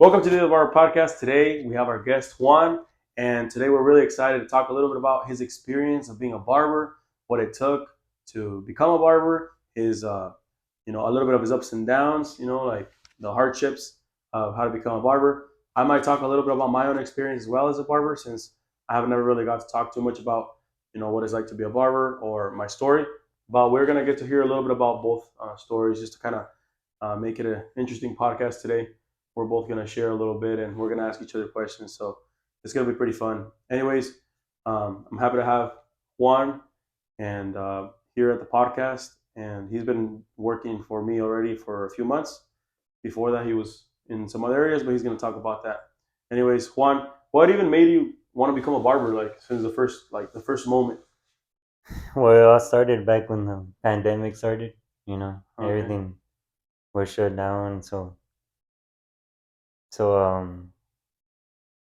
Welcome to the Ethebarber podcast. Today we have our guest Juan, and today we're really excited to talk a little bit about his experience of being a barber, what it took to become a barber, his a little bit of his ups and downs, like the hardships of how to become a barber. I might talk a little bit about my own experience as well as a barber, since I have never really got to talk too much about what it's like to be a barber or my story. But we're gonna get to hear a little bit about both stories, just to kind of make it an interesting podcast today. We're both going to share a little bit and we're going to ask each other questions. So it's going to be pretty fun. Anyways, I'm happy to have Juan and here at the podcast. And he's been working for me already for a few months. Before that, he was in some other areas, but he's going to talk about that. Anyways, Juan, what even made you want to become a barber? Like since the first moment. Well, I started back when the pandemic started. Okay. Everything was shut down. So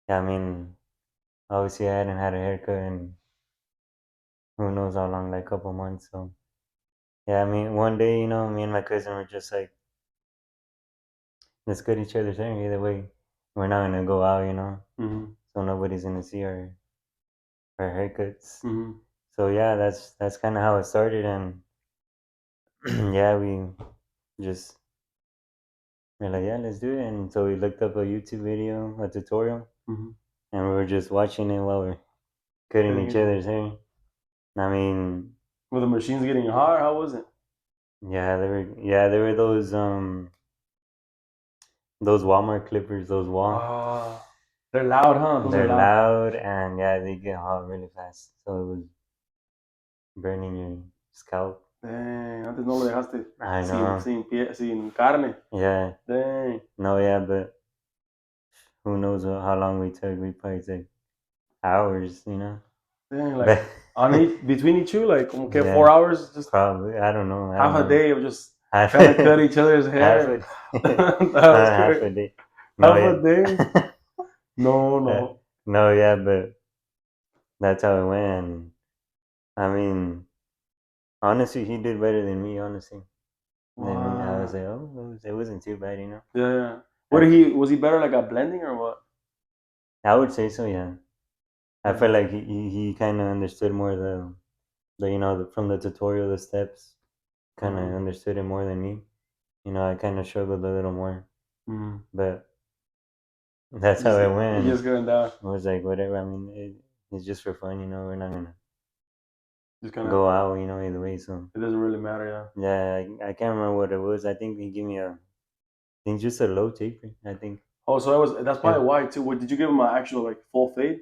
yeah, I mean, obviously I hadn't had a haircut in who knows how long, like a couple months. So yeah, I mean, one day, me and my cousin were just like, let's cut each other's hair. Either way, we're not gonna go out, Mm-hmm. so nobody's gonna see our haircuts. Mm-hmm. So yeah, that's kind of how it started, and yeah, we just we're like, yeah, let's do it. And so we looked up a YouTube video, a tutorial, Mm-hmm. and we were just watching it while we're cutting Cutting each it. other's hair. I mean, Were the machines getting hot? How was it? there were those Walmart clippers, those wall. Ah, they're loud, huh? Those are They're loud. loud and yeah, they get hot really fast. So it was burning your scalp. Dang, antes no lo dejaste I sin, know. sin pie, sin carne. Yeah. Dang. No, yeah, but who knows how long we took? We probably took hours. Dang, like But on between each two, like como que yeah, 4 hours, just probably. I don't know. I half don't a know. day of just Half trying to cut each other's half hair. a day. That was Half great. a day. No, Half a day? yeah. No, Uh, no. no, yeah, but that's how it went. And, I mean, honestly, he did better than me. Honestly, than me. I was Wow. like, oh, it wasn't too bad. Yeah, yeah. What I did fe- was he better like at blending or what? I would say so. Yeah, I felt Yeah. like he kind of understood more from the tutorial, the steps. Kind of Uh-huh. understood it more than me. I kind of struggled a little more, Mm. but that's how Just it you went. just going down. I was like, whatever. I mean, it's just for fun. We're not gonna Just kind of go out. Either way. So it doesn't really matter, yeah. yeah, I can't remember what it was. I think he gave me I think just a low taper. I think. Oh, so that's Yeah. probably why too. What did you give him an actual like full fade?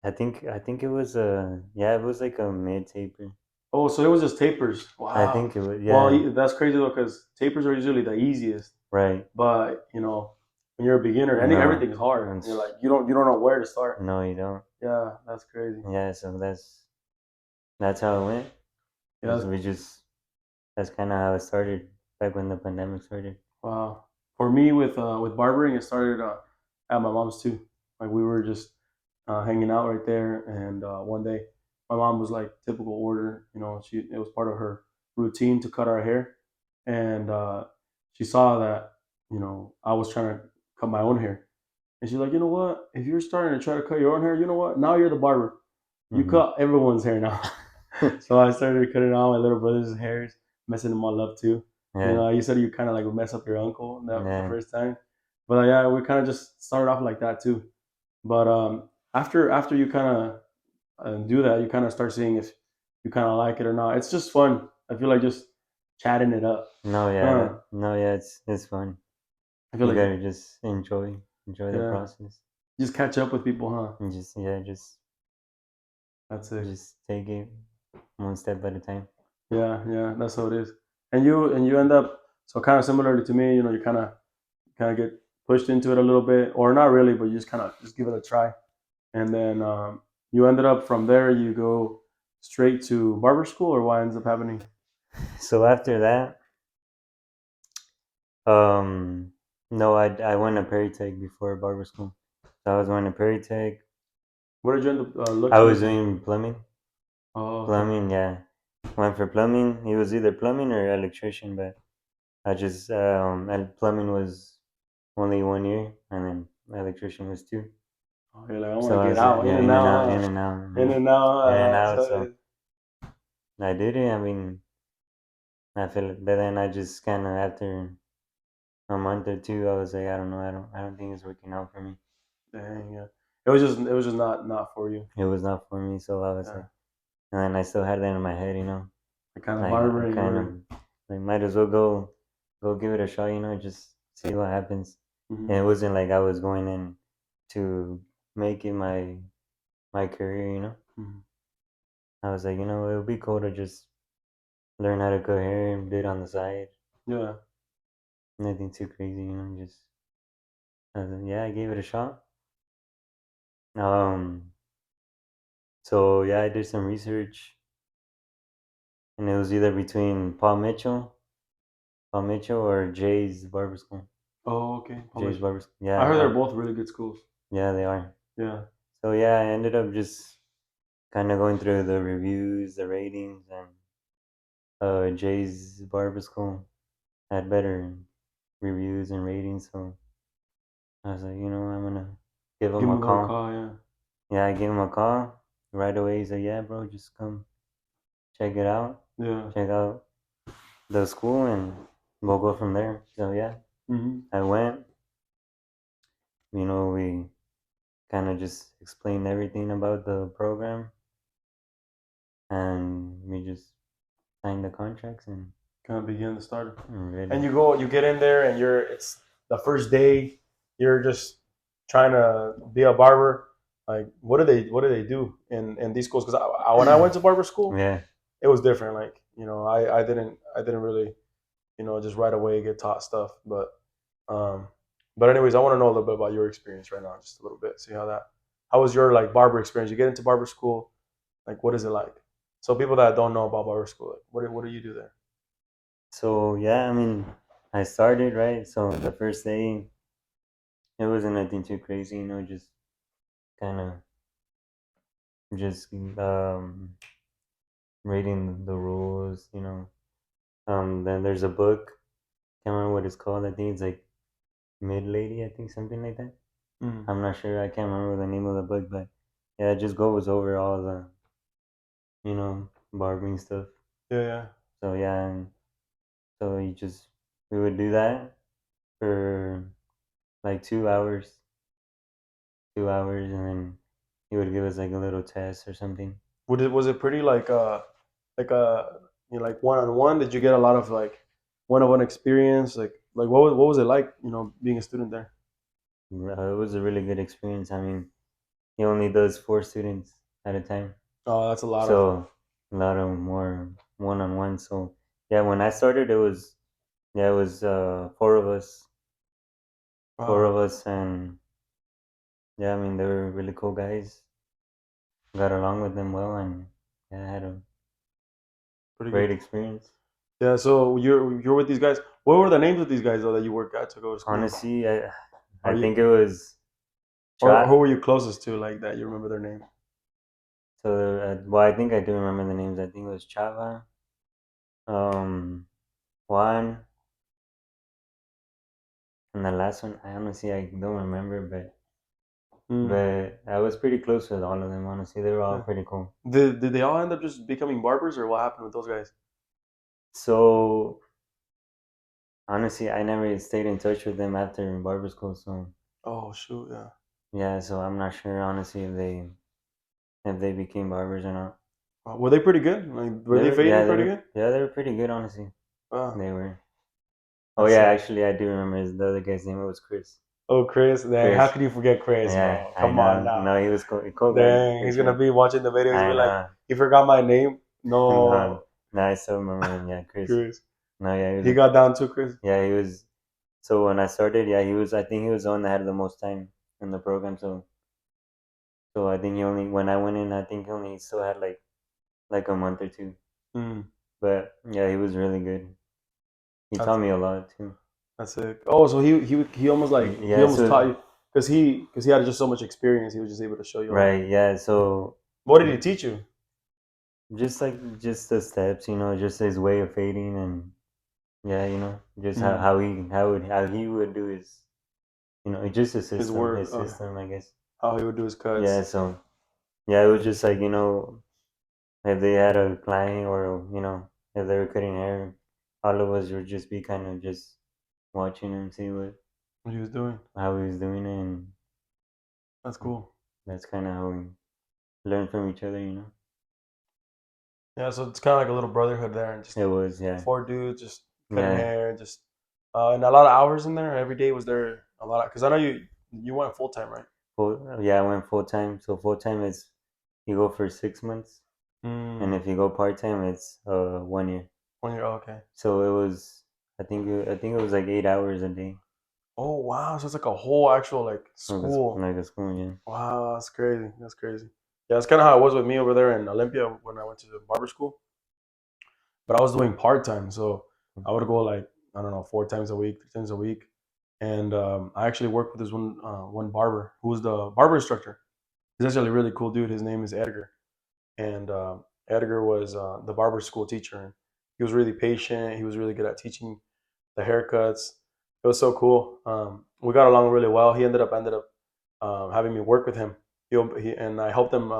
I think it was it was like a mid taper. Oh, so it was just tapers. I Wow. think it was Well, yeah, that's crazy though, because tapers are usually the easiest. right. But when you're a beginner, No, everything's hard. You're it's, like you don't know where to start. no, you don't. Yeah, that's crazy. Yeah, so that's how it went. Yeah, that's, We just That's kind of how it started back when the pandemic started. wow. For me, with barbering, it started at my mom's too. Like we were just hanging out right there, and one day my mom was like typical order. It was part of her routine to cut our hair, and she saw that I was trying to cut my own hair, and she's like, you know what? If you're starting to try to cut your own hair, you know what? Now you're the barber. You Hmm. cut everyone's hair now. So I started cutting all my little brother's hairs, messing them all up too. Yeah, You said you kind of like would mess up your uncle the yeah. first time, but yeah, we kind of just started off like that too. But after you kind of do that, you kind of start seeing if you kind of like it or not. It's just fun. I feel like just chatting it up. No, yeah, Huh. no, yeah. It's fun. I feel You like gotta just enjoy the yeah, process, just catch up with people, huh? and just yeah, That's it. just take it one step at a time. Yeah, yeah, that's how it is. And you end up so kind of similarly to me. You kind of get pushed into it a little bit, or not really, but you just kind of just give it a try, and then you ended up from there. You go straight to barber school, or what ends up happening? So after that, um, no, I went to Peritech before barber school. So I was going to Peritech. What did you end up I looking was into? doing plumbing. Oh, okay. Plumbing, yeah. Went for plumbing. It was either plumbing or electrician, but I just and plumbing was only 1 year, and then my electrician was 2. Oh, you're like, I want So to I get was out, in yeah, and in and out, out, in huh? and out, In and out. in and out. So So I did it. I mean, I feel like, but then I just kind of after a month or two, I was like, I don't know, I don't think it's working out for me. dang, yeah. It was just not for you. It was not for me, so I was Yeah. like, and then I still had that in my head, The kind of like I barber you kind were. of like might as well go give it a shot, just see what happens. Hmm. And it wasn't like I was going in to make it my career, Hmm. I was like, it would be cool to just learn how to cut hair and bit on the side. Yeah. Nothing too crazy, just I was like, yeah, I gave it a shot. Um, so yeah, I did some research, and it was either between Paul Mitchell, or Jay's Barber School. Oh, okay. Jay's Publish. Barber School. I heard they're Yeah, both really good schools. yeah, they are. Yeah. So yeah, I ended up just kind of going through the reviews, the ratings, and Jay's Barber School had better reviews and ratings. So I was like, I'm gonna give him Give a them a call. call. Yeah. Yeah, I gave him a call right away. He's like, yeah, bro, just come check it out. Yeah. Check out the school, and we'll go from there. So yeah, Hmm. I went. We kind of just explained everything about the program, and we just signed the contracts and Kind of begin the starter. ready. And you get in there, and it's the first day. You're just trying to be a barber. Like, what do they do in these schools? Because when I went to barber school, Yeah. it was different. Like, I didn't really, just right away get taught stuff. Um, but anyways, I want to know a little bit about your experience right now, just a little bit. See how was your like barber experience? You get into barber school, like what is it like? So people that don't know about barber school, like what do you do there? So yeah, I mean, I started right. So the first day, it wasn't nothing too crazy. Just kind of just reading the rules. Then there's a book. Can't remember what it's called. I think it's like Mid Lady. I think something like that. Mm. I'm not sure. I can't remember the name of the book, but yeah, it just goes over all the barbering stuff. Yeah, yeah. So yeah, and so we would do that for like 2 hours, 2 hours, and then he would give us like a little test or something. Was it pretty like like one on one? Did you get a lot of like one on one experience? Like what was it like, being a student there? It was a really good experience. I mean, he only does 4 students at a time, Oh, that's a lot of. so a lot of more one-on-one. So yeah, when I started, it was four Wow, of us, and yeah, I mean they were really cool guys. Got along with them well, and yeah, I had a pretty good. great experience. Yeah, so you're with these guys. What were the names of these guys though that you work at to go to school with? Honestly, Are I you think it was or who Chat. were you closest to like that? You remember their name? So well, I think I do remember the names. I think it was Chava, um, Juan, and the last one. I honestly I don't remember, Mm, but I was pretty close with all of them. Honestly, they were all yeah. pretty cool. Did they all end up just becoming barbers, or what happened with those guys? So honestly, I never stayed in touch with them after barber school. So Oh shoot, yeah. yeah, so I'm not sure honestly if they became barbers or not. Were they pretty good? Like, were they fading pretty good? Yeah, they were pretty good honestly. Wow, They were. Oh that's yeah, sick. actually I do remember the other guy's name. It was Chris. Oh, Chris, dang, how Chris. could you forget Chris, Yeah, bro? I Come on know. now. No, he was cool. Cool guy Dang, for he's gonna sure. be watching the video. He's gonna I be like, know. he forgot my name. No, No, no, I still remember him. Yeah, Chris. Chris. No, yeah, he was. He got down too, Chris. Yeah, he was. So when I started, yeah, he was. I think he was the one that had the most time in the program. So I think he only when I went in, I think he only still had like a month or two. Mm, But yeah, he was really good. He that's taught me a lot too. that's it. Oh, so he almost he Yeah. almost taught So you because he had just so much experience. He was just able to show you a lot. right. Yeah. So What did he teach you? just the steps, just his way of fading, and yeah, just Mm, how he would do his. just a His system, work, his system, I guess. how he would do his Yeah, cuts. so yeah, it was just like, if they had a client or, if they were cutting hair, all of us would just be kind of just watching him, see What he was doing. how he was doing it, and That's cool. that's kind of how we learned from each other. Yeah, so it's kind of like a little brotherhood there, and just It was, yeah, four dudes just cutting yeah. hair, just and a lot of hours in there. Every day was there a lot because I know you went full time, right? Yeah, I went full time. So full time is you go for 6 months, and Mm, if you go part time, it's 1 year. 1 year. Oh, okay. So it was, I think it was like 8 hours a day. Oh wow, so it's like a whole actual like school. Like a school, yeah. Wow, that's crazy. That's crazy. Yeah, that's kind of how it was with me over there in Olympia when I went to the barber school. But I was doing part time, so I would go like I don't know 4 times a week, 3 times a week, and I actually worked with this one barber who was the barber instructor. He's actually a really cool dude. His name is Edgar, and Edgar was the barber school teacher. And he was really patient. He was really good at teaching the haircuts. It was so cool. We got along really well. He ended up having me work with him. He and I helped him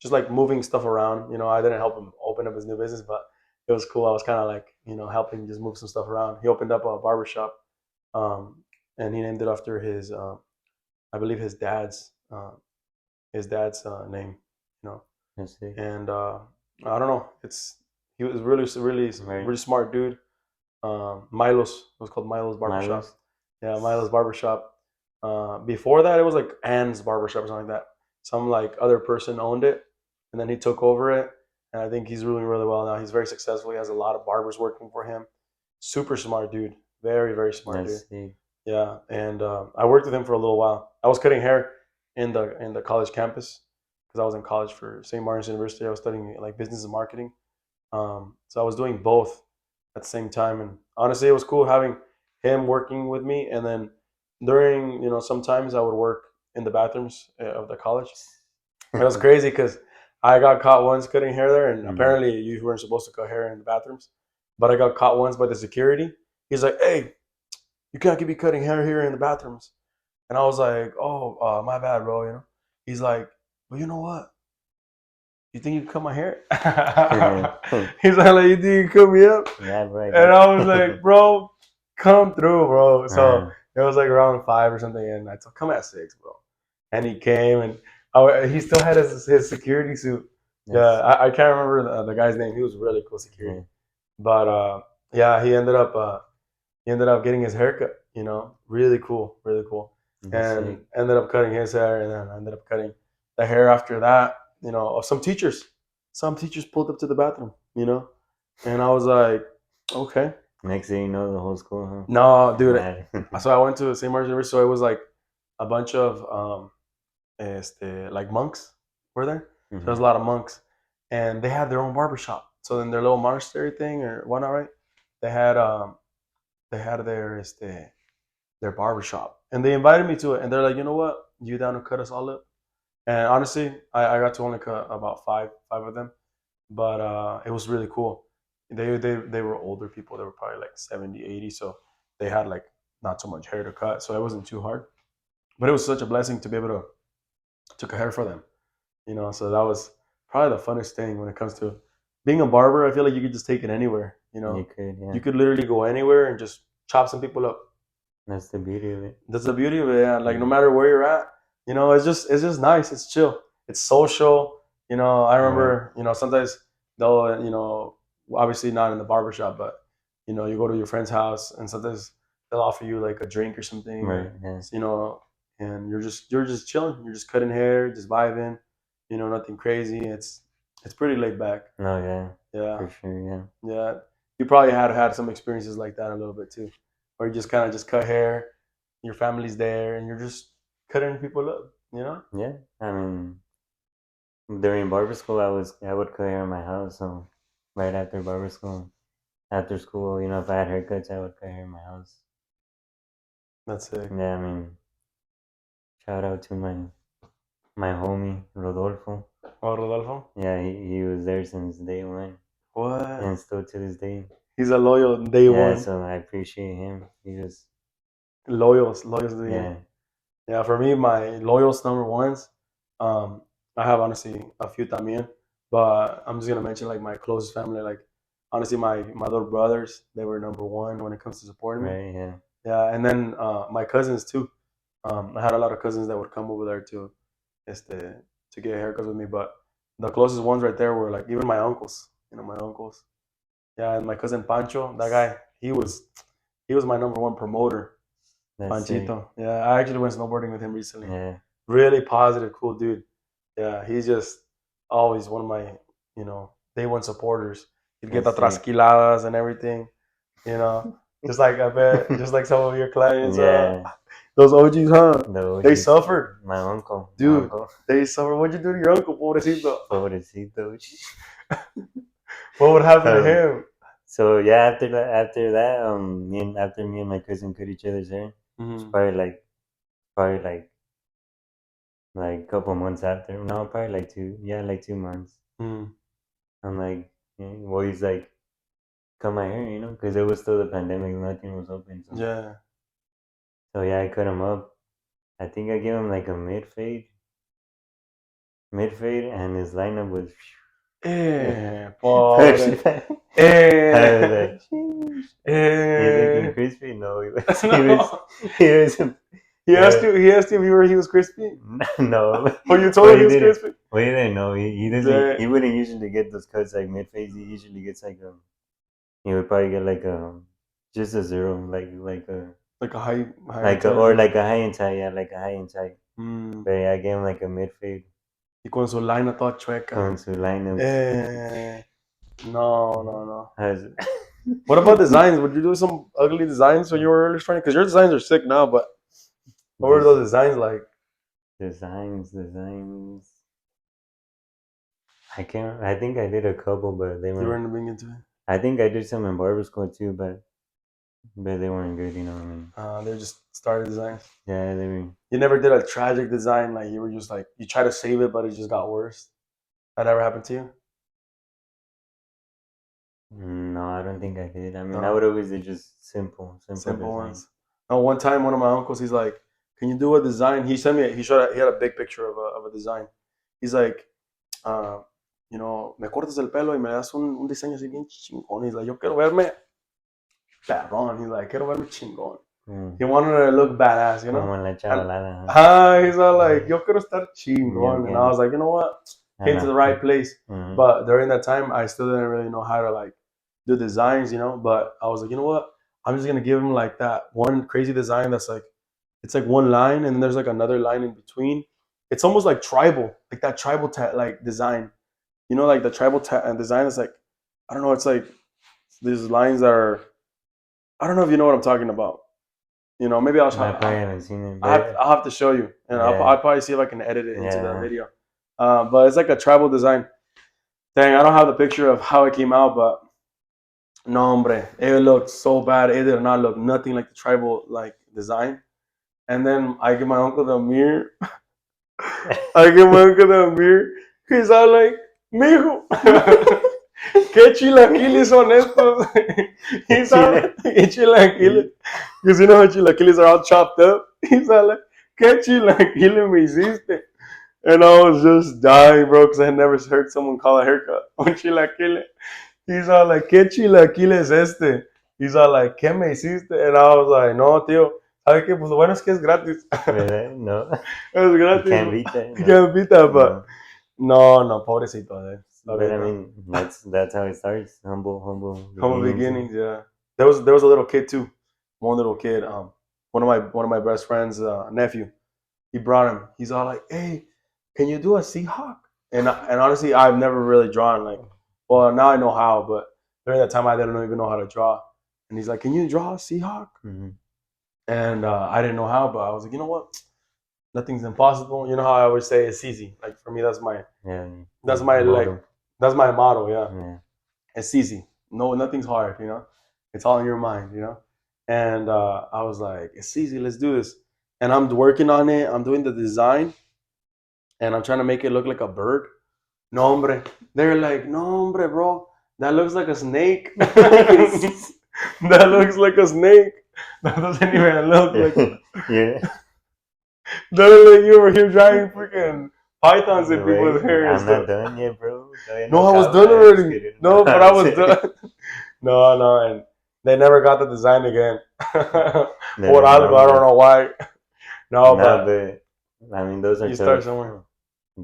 just like moving stuff around. I didn't help him open up his new business, but it was cool. I was kind of like helping just move some stuff around. He opened up a barbershop, um, and he named it after I believe his dad's name. You know, Let's see. and I don't know. He was really really Right. really smart dude. Milo's. It was called Milo's Barbershop. Milos. Yeah, Milo's Barbershop. Before that, it was like Ann's Barbershop or something like that. Some like other person owned it, and then he took over it. And I think he's doing really well now. He's very successful. He has a lot of barbers working for him. Super smart dude. Very very smart dude. Let's see. Yeah, and I worked with him for a little while. I was cutting hair in the college campus because I was in college for St. Martin's University. I was studying like business and marketing. So I was doing both at the same time, and honestly, it was cool having him working with me. And then during sometimes I would work in the bathrooms of the college. It was crazy because I got caught once cutting hair there, and Mhm. apparently you weren't supposed to cut hair in the bathrooms. But I got caught once by the security. He's like, "Hey, you can't be cutting hair here in the bathrooms." And I was like, "Oh, my bad, bro." He's like, "Well, you know what? You think you can cut my hair?" He's like, "You think you can cut me up?" Yeah, right, And bro. I was like, "Bro, come through, bro." So Uh, it was like around 5 or something, and I told, "Come at 6, bro." And he came, and he still had his security suit. Yeah, that's I can't remember the guy's name. He was really cool security, yeah, but yeah, he ended up getting his haircut. Really cool, really cool, that's and sick. ended up cutting his hair, and then I ended up cutting the hair after that. Of some teachers. Some teachers pulled up to the bathroom. And I was like, okay. Next thing you know, the whole school, huh? No, dude. Mad. So I went to St. Martin's University. So it was like a bunch of like monks were there. So there's a Hmm. lot of monks, and they had their own barbershop. So in their little monastery thing or whatnot, right? They had their barbershop, and they invited me to it. And they're like, you know what? You down to cut us all up? And honestly, I got to only cut about five of them, but it was really cool. They were older people. They were probably like 70, 80, so they had like not so much hair to cut, so it wasn't too hard. But it was such a blessing to be able to cut hair for them. So that was probably the funnest thing when it comes to being a barber. I feel like you could just take it anywhere. You could, You yeah. could literally go anywhere and just chop some people up. That's the beauty of it. That's the beauty of it. Yeah. Like no Yeah. matter where you're at, it's just nice. It's chill. It's social. I Right. remember, sometimes they'll, obviously not in the barbershop, but you go to your friend's house and sometimes they'll offer you like a drink or something, Right. or Yeah. and you're just chilling. You're just cutting hair, just vibing. Nothing crazy. It's pretty laid back. No, yeah. Yeah, For sure, yeah. yeah. You probably had some experiences like that a little bit too, where you just kind of just cut hair, your family's there, and you're just cutting people up. Yeah. I mean, during barber school, I would cut hair in my house. So right after barber school, after school, if I had haircuts, I would cut hair in my house. That's sick. Yeah, I mean, shout out to my homie Rodolfo. Oh, Rodolfo? Yeah, he was there since day one, What? and still to this day. He's a loyal day Yeah, one. so I appreciate him. He was Loyals to the end. Yeah, Yeah, for me, my loyals number ones. Um, I have honestly a few también, but I'm just gonna mention like my closest family. Like honestly, my little brothers, they were number one when it comes to supporting me. right, yeah. Yeah, and then my cousins too. I had a lot of cousins that would come over there este, to get haircuts with me, but the closest ones right there were like even my uncles. You know, my uncles. Yeah, and my cousin Pancho, that guy, he was my number one promoter. That's sick. Panchito. Yeah, I actually went snowboarding with him recently. Yeah, Really positive, cool dude. Yeah, he's just always one of my, day one supporters. He'd get the that's sick. trasquiladas and everything, you know. Just like I bet, just like some of your clients, Yeah, those OGs, huh? the They OGs. suffered, My dude. uncle, They suffered. What'd you do to your uncle, pobrecito? pobrecito. What would happen to Um, him? so yeah, after that, after me and my cousin cut each other's hair, it's Mm-hmm. probably like a couple months after. No, probably like like 2 months. Mm-hmm. I'm like, well, he's like, cut my hair, because it was still the pandemic, nothing was open. Yeah. So yeah, I cut him up. I think I gave him like a mid fade, and his lineup was. Pobre. I was like, Eh. sheesh. He's looking Eh. crispy. No, No. he was, He asked yeah, you. He asked you if he was crispy. no. Oh, you told Well, him he he was didn't. crispy. Well, he didn't know. He doesn't. The, He wouldn't usually get those cuts like mid phase. He usually gets like a. He would probably get like a just a zero, like a high like a or intelligence. like a high and tight. Yeah, like a high and tight. Mm. But yeah, I gave him like a mid fade Y con su line toda chueca. on su lineup. Eh. No, no, no. I was, What about designs? Would you do some ugly designs when you were early trying? Because your designs are sick now, but what were Des- those designs like? designs. I can't. I think I did a couple, but they You weren't. weren't big into it. I think I did some in barber school too, but they weren't good. You know what I mean? They're just started designs. Yeah, they were. You never did a tragic design, like you were just like you try to save it, but it just got worse. That ever happened to you? No, I don't think I did. I mean, I No, would always do just simple simple design. ones. No, one time one of my uncles, he's like, "Can you do a design?" He sent me. He had a big picture of a design. He's like, uh, me cortas el pelo y me das un diseño así bien chingón. He's like, yo quiero verme perrón. He's like, quiero verme chingón. He wanted to look badass, Como la And chavalada, huh? he's all like, yo quiero estar chingón. And I was like, you know what? Came to the right place. Mm-hmm. But during that time, I still didn't really know how to like do designs, But I was like, you know what? I'm just gonna give him like that one crazy design that's like, it's like one line, and then there's like another line in between. It's almost like tribal, like that tribal like design. Like the tribal design is like, I don't know. It's like these lines that are. I don't know if you know what I'm talking about. Maybe I probably haven't seen it, but I'll have to show you, and I'll yeah, probably see if I can edit it into the yeah. video. But it's like a tribal design. Dang, I don't have the picture of how it came out, but no, hombre, it looked so bad. It did not look nothing like the tribal like design. And then I give my uncle the mirror. I give my uncle the mirror. He's all like, "Mijo, ¿qué chilaquiles son estos?" He's all like, "¿Qué chilaquiles?" Because you know how chilaquiles are all chopped up. He's all like, "¿Qué chilaquiles me hiciste?" And I was just dying, bro, because I had never heard someone call a haircut un chilaquile. He's all like, ¿qué chilaquile es este? He's all like, ¿qué me hiciste? And I was like, no, tío. ¿Sabes qué? Pues lo bueno es que es gratis. No, Es gratis. you can't beat that. You can't beat that, but no, pobrecito. But I mean, that's how it starts. Humble Beginnings, yeah. There was a little kid too. One little kid. One of my best friends' nephew. He brought him. He's all like, "Hey, can you do a Seahawk?" And honestly, I've never really drawn like. Well, now I know how, but during that time, I didn't even know how to draw. And he's like, "Can you draw a Seahawk?" Mm-hmm. And I didn't know how, but I was like, you know what? Nothing's impossible. You know how I always say it's easy. Like for me, that's my Motto. that's my motto. Yeah, Yeah. it's easy. No, nothing's hard. It's all in your mind. And I was like, it's easy. Let's do this. And I'm working on it. I'm doing the design, and I'm trying to make it look like a bird. No, hombre. They're like, no, hombre, bro. That looks like a snake. That looks like a snake. That doesn't even look like. Yeah, Doesn't look like you over here driving freaking pythons in wait, people's hair and I'm not stuff. done yet, bro. Todavía No, no I was acabo. done I'm just already. kidding. No, No, but I I'm was saying. done. No, no, and they never got the design again. Por Never algo, I don't mind, know why. No, no, but but I mean, those are you start tough. somewhere.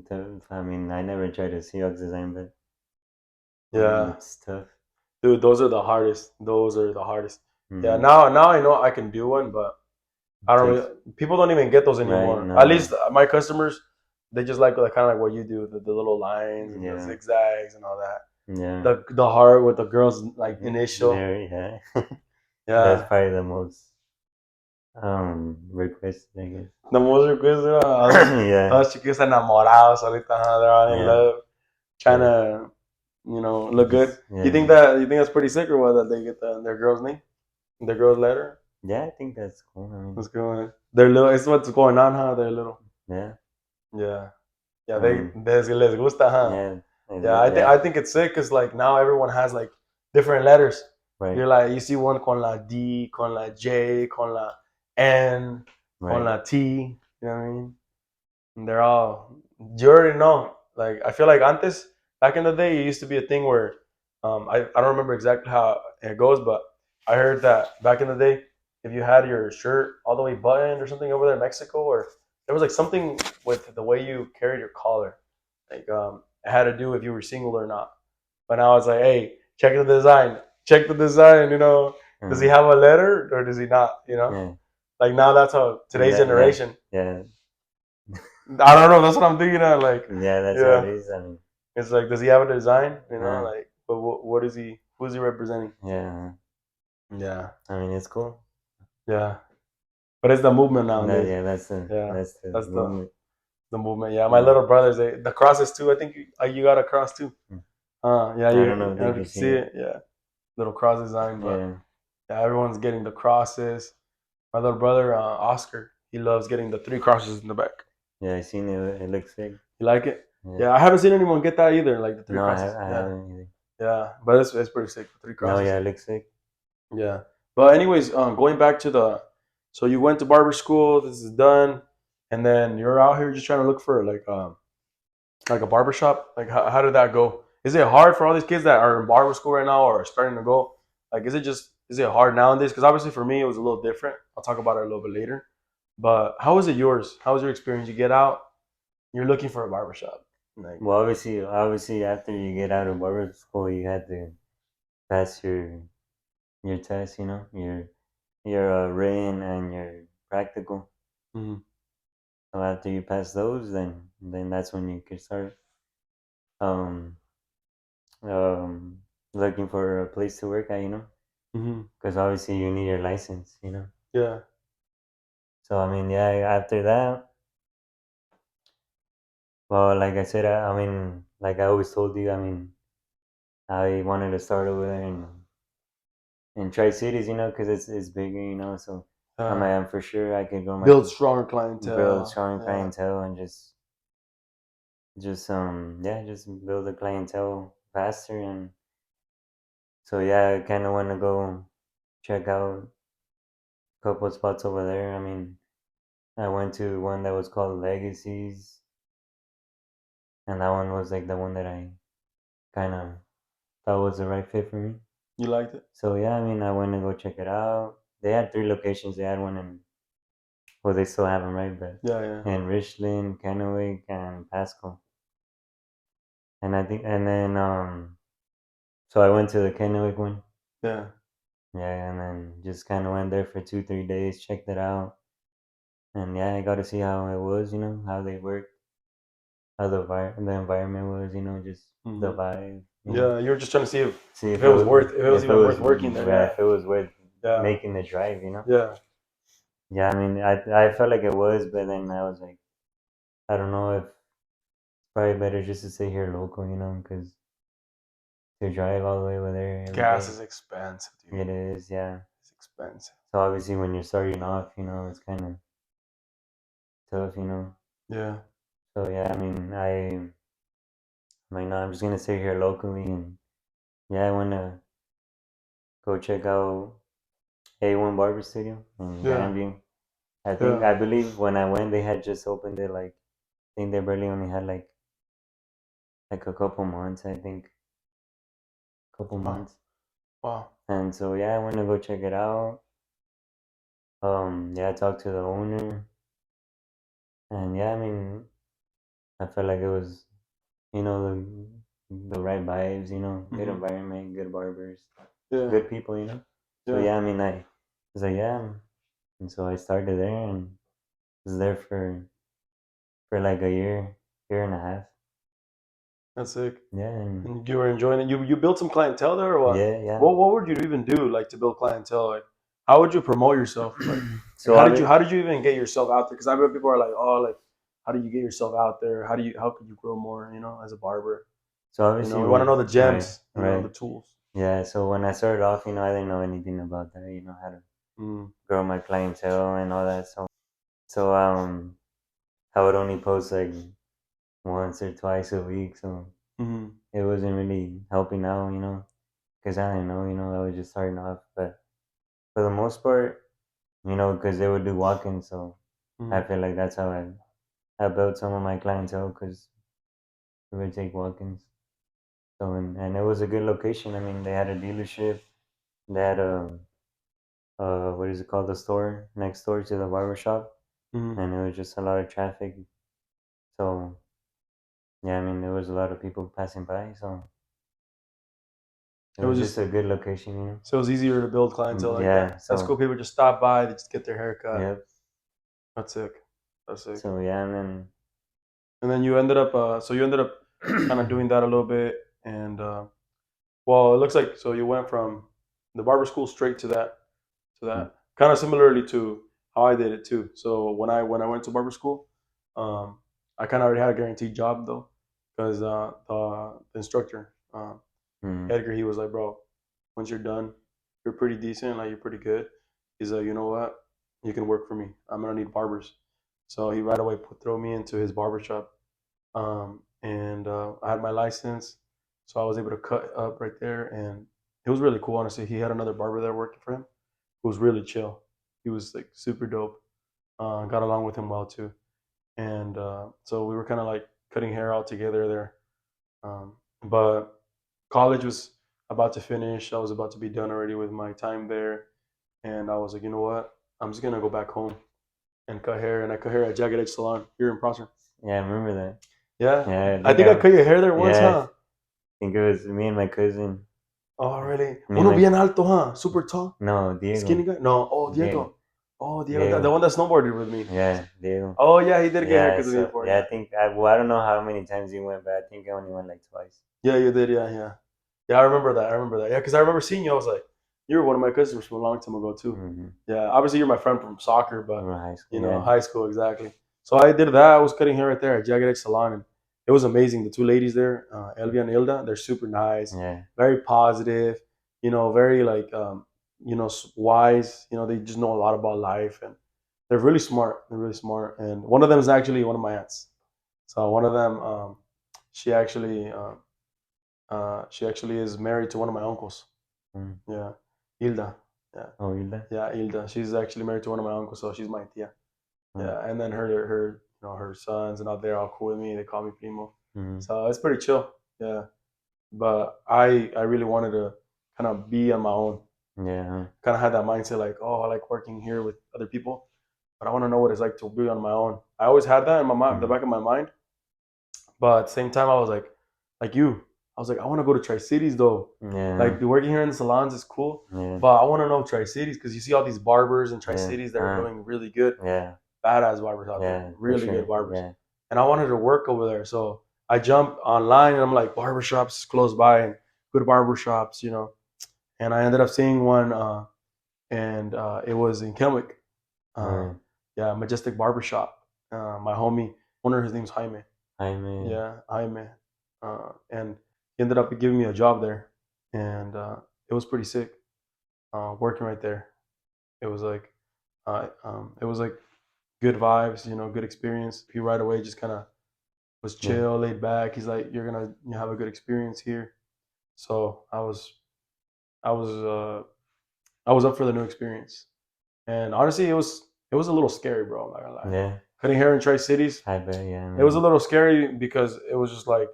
Tough. I mean, I never tried to Seahawks design, but I mean, Yeah, it's tough. dude, those are the hardest. Those are the hardest. Yeah, Mm-hmm. now I know I can do one, but I don't Takes really. People don't even get those right. anymore. At No. least my customers, they just like kind of like what you do, the little lines and the Yeah. zigzags and all that. Yeah. The heart with the girl's like initial. There. Yeah. That's Yeah, probably the most requested, I guess. the most requested. Yeah. Todas chicas enamorados ahorita, they're all in Yeah. love, trying Yeah. to look good. Just yeah. You think that's pretty sick or what? That they get their girl's name, their girl's letter. Yeah. I think that's cool. I mean, What's going on? They're little. It's what's going on, huh? They're little. yeah. Yeah, yeah. I mean, Les gusta, huh? yeah. Yeah, Yeah. I think it's sick because like now everyone has like different letters. Right. You're like you see one con la D, con la J, con la N, con Right. la T. You know what I mean? And they're all you already know. Like I feel like antes back in the day, it used to be a thing where I don't remember exactly how it goes, but I heard that back in the day, if you had your shirt all the way buttoned or something over there in Mexico, or there was like something with the way you carried your collar, like it had to do if you were single or not. But now it's like, hey, check the design, check the design. Does he Mm. have a letter or does he not? Yeah. Like now that's how today's Yeah. generation. Yeah. I don't know. That's what I'm thinking of. Like, Yeah. That's how it yeah, is. I mean, it's like, does he have a design? yeah. Like, but what is he? Who is he representing? Yeah. Yeah, I mean, it's cool. yeah. But it's the movement That nowadays. yeah. Yeah, That's the that's movement. the movement. Yeah, my Yeah. little brothers, the crosses too. I think you got a cross too. Mm. Yeah, I don't know you if they can can see see it. it. Yeah, little cross design. But Yeah. yeah, everyone's getting the crosses. My little brother Oscar, he loves getting the three crosses in the back. Yeah. I seen it. It looks sick. You like it? Yeah. Yeah, I haven't seen anyone get that either. Like the three No, crosses. I Yeah, haven't either. yeah. But it's pretty sick. The three No, crosses. yeah, it looks sick. Yeah. But anyways, going back to so you went to barber school. This is done, and then you're out here just trying to look for like a barber shop. Like how did that go? Is it hard for all these kids that are in barber school right now or are starting to go? Like, is it hard nowadays? Because obviously for me it was a little different. I'll talk about it a little bit later. But how was it yours? How was your experience? You get out, you're looking for a barber shop. Like, Well, obviously, after you get out of barber school, you had to pass your test. You know, your written and your practical. mhm. So after you pass those, then that's when you can start um um looking for a place to work at. You know, Mhm. because obviously you need your license. You know. Yeah. So I mean, yeah. After that, well, like I said, I mean, like I always told you, I mean, I wanted to start over there in Tri Cities, you know, because it's bigger, you know. So Uh, I'm for sure I could go build my stronger build clientele. strong Yeah. clientele and just yeah, just build a clientele faster. And so yeah, I kind of want to go check out a couple spots over there. I mean, I went to one that was called Legacies, and that one was like the one that I kind of thought was the right fit for me. You liked it? So yeah, I mean, I went to go check it out. They had three locations. They had one in, well, they still have them, right? But Yeah, yeah. in Richland, Kennewick, and Pasco. And I think, and then, so I went to the Kennewick one. Yeah. Yeah, and then just kind of went there for 2 3 days, checked it out, and yeah, I got to see how it was, you know, how they worked, how the environment was, you know, just the Hmm. vibe, you know, Yeah, you were just trying to see see if it was worth if it was if it even was worth working there. yeah, Yeah. if it was worth Yeah. making the drive, you know. Yeah. Yeah, I mean, I felt like it was, but then I was like, I don't know if probably better just to stay here local, you know, because to drive all the way over there every Gas day, is expensive, dude. it is, yeah. It's expensive. So obviously, when you're starting off, you know, it's kind of tough, you know. Yeah. So yeah, I mean, I'm like, no, I'm just gonna stay here locally, and yeah, I wanna go check out A1 Barber Studio in Yeah, Grandview. I think, yeah. I believe when I went, they had just opened it. Like, I think they barely only had like a couple months. I think couple Wow, months. wow. And so yeah, I went to go check it out. Yeah, I talked to the owner, and yeah, I mean, I felt like it was, you know, the right vibes, you know, good Hmm. environment, good barbers, Yeah, good people, you know. So yeah. yeah, I mean, I was like, yeah, and so I started there and was there for like a year and a half. That's sick. Yeah, and And you were enjoying it. You built some clientele there, or what? yeah, yeah. What would you even do like to build clientele? Like, how would you promote yourself? Like So how did you even get yourself out there? Because I bet people are like, oh, like how do you get yourself out there? How could you grow more? You know, as a barber. so You obviously, know, we want to know the right, gems. You know, the right. tools. Yeah, so when I started off, you know, I didn't know anything about that, you know, how to Mm, grow my clientele and all that. So I would only post like once or twice a week, so mm-hmm. it wasn't really helping out, you know, because I didn't know, you know, I was just starting off. But for the most part, you know, because they would do walk-ins, so I Mm-hmm. feel like that's how I built some of my clientele because we would take walk-ins. So and it was a good location. I mean, they had a dealership, they had a what is it called, the store next door to the barbershop, Mm-hmm. and it was just a lot of traffic. So yeah, I mean, there was a lot of people passing by, so it It was was just just a good location, you know. so it was easier to build clientele like that. Yeah, That's so cool. People just stop by, they just get their haircut. yep. That's sick. That's sick. So yeah, and And then you ended up, so you ended up kind of then doing that a little bit, and well, it looks like so you went from the barber school straight to that, kind of similarly to how I did it too. So when I went to barber school, I kind of already had a guaranteed job though, because the instructor Edgar, he was like, bro, once you're done, you're pretty decent, like you're pretty good. He's like, you know what, you can work for me. I'm gonna need barbers. So he right away throw me into his barbershop, and I had my license, so I was able to cut up right there, and it was really cool. Honestly, he had another barber there working for him who was really chill. He was like super dope. Got along with him well too, and so we were kind of like cutting hair all together there. But college was about to finish. I was about to be done already with my time there, and I was like, you know what? I'm just gonna go back home and cut hair. And I cut hair at Jagged Edge Salon here in Prosser. yeah, I remember that. Yeah, Yeah, I I think think I cut your hair there once, yeah, I huh? think it was me and my cousin. Oh, really? Me and Uno my bien alto, huh? Super tall, no skinny Diego, guy. No, oh Diego, Diego. Oh Diego, the Diego. one that snowboarded with me. Yeah, Diego. Oh yeah, he did get Yeah, haircuts with me so before. yeah, Yeah, I think I don't know how many times he went, but I think I only went like twice. yeah, you did. Yeah, yeah, yeah. I remember that. I remember that. Yeah, because I remember seeing you. I was like, you were one of my cousins from a long time ago too. Mm-hmm. Yeah, obviously you're my friend from soccer, We but were in high you school. know, Yeah, high school exactly. So I did that. I was cutting hair right there at Jagged Edge Salon, and it was amazing. The two ladies there, Elvia and Ilda, they're super nice, yeah, very positive. You know, very like wise. You know, they just know a lot about life, and they're really smart. They're really smart. And one of them is actually one of my aunts. So one of them, she actually she actually is married to one of my uncles. mm. Yeah, Hilda. Yeah, Oh, Hilda. yeah, Hilda. She's actually married to one of my uncles, so she's my tia. Mm. Yeah, and then her her sons and all they're all cool with me. They call me primo, Mm. so it's pretty chill. Yeah, but I really wanted to kind of be on my own. Yeah, Kind of had that mindset like, oh, I like working here with other people, but I want to know what it's like to be on my own. I always had that in my mind, the mm. back of my mind, but at the same time, I was like you, I was like, I want to go to Tri Cities though. Yeah, Like the working here in the salons is cool, yeah, but I want to know Tri Cities because you see all these barbers in Tri yeah, Cities that are doing really good, yeah, badass barbers out there, yeah, for really good sure. barbers. Yeah, And I wanted to work over there, so I jumped online and I'm like, barbershops close by and good barbershops, you know. And I ended up seeing one, and it was in Kenwick. Uh, right. yeah, Majestic Barbershop. My homie, owner, his name's Jaime. Jaime. Yeah, Jaime. And he ended up giving me a job there, and it was pretty sick. Working right there, it was like, it was like good vibes, you know, good experience. He right away just kind of was Yeah, chill, laid back. He's like, "You're gonna have a good experience here." So I was I was up for the new experience. And honestly, it was a little scary, bro. I'm not gonna lie. Yeah, Cutting hair in Tri Cities, I bet. Yeah, I it was a mean, little scary because it was just like,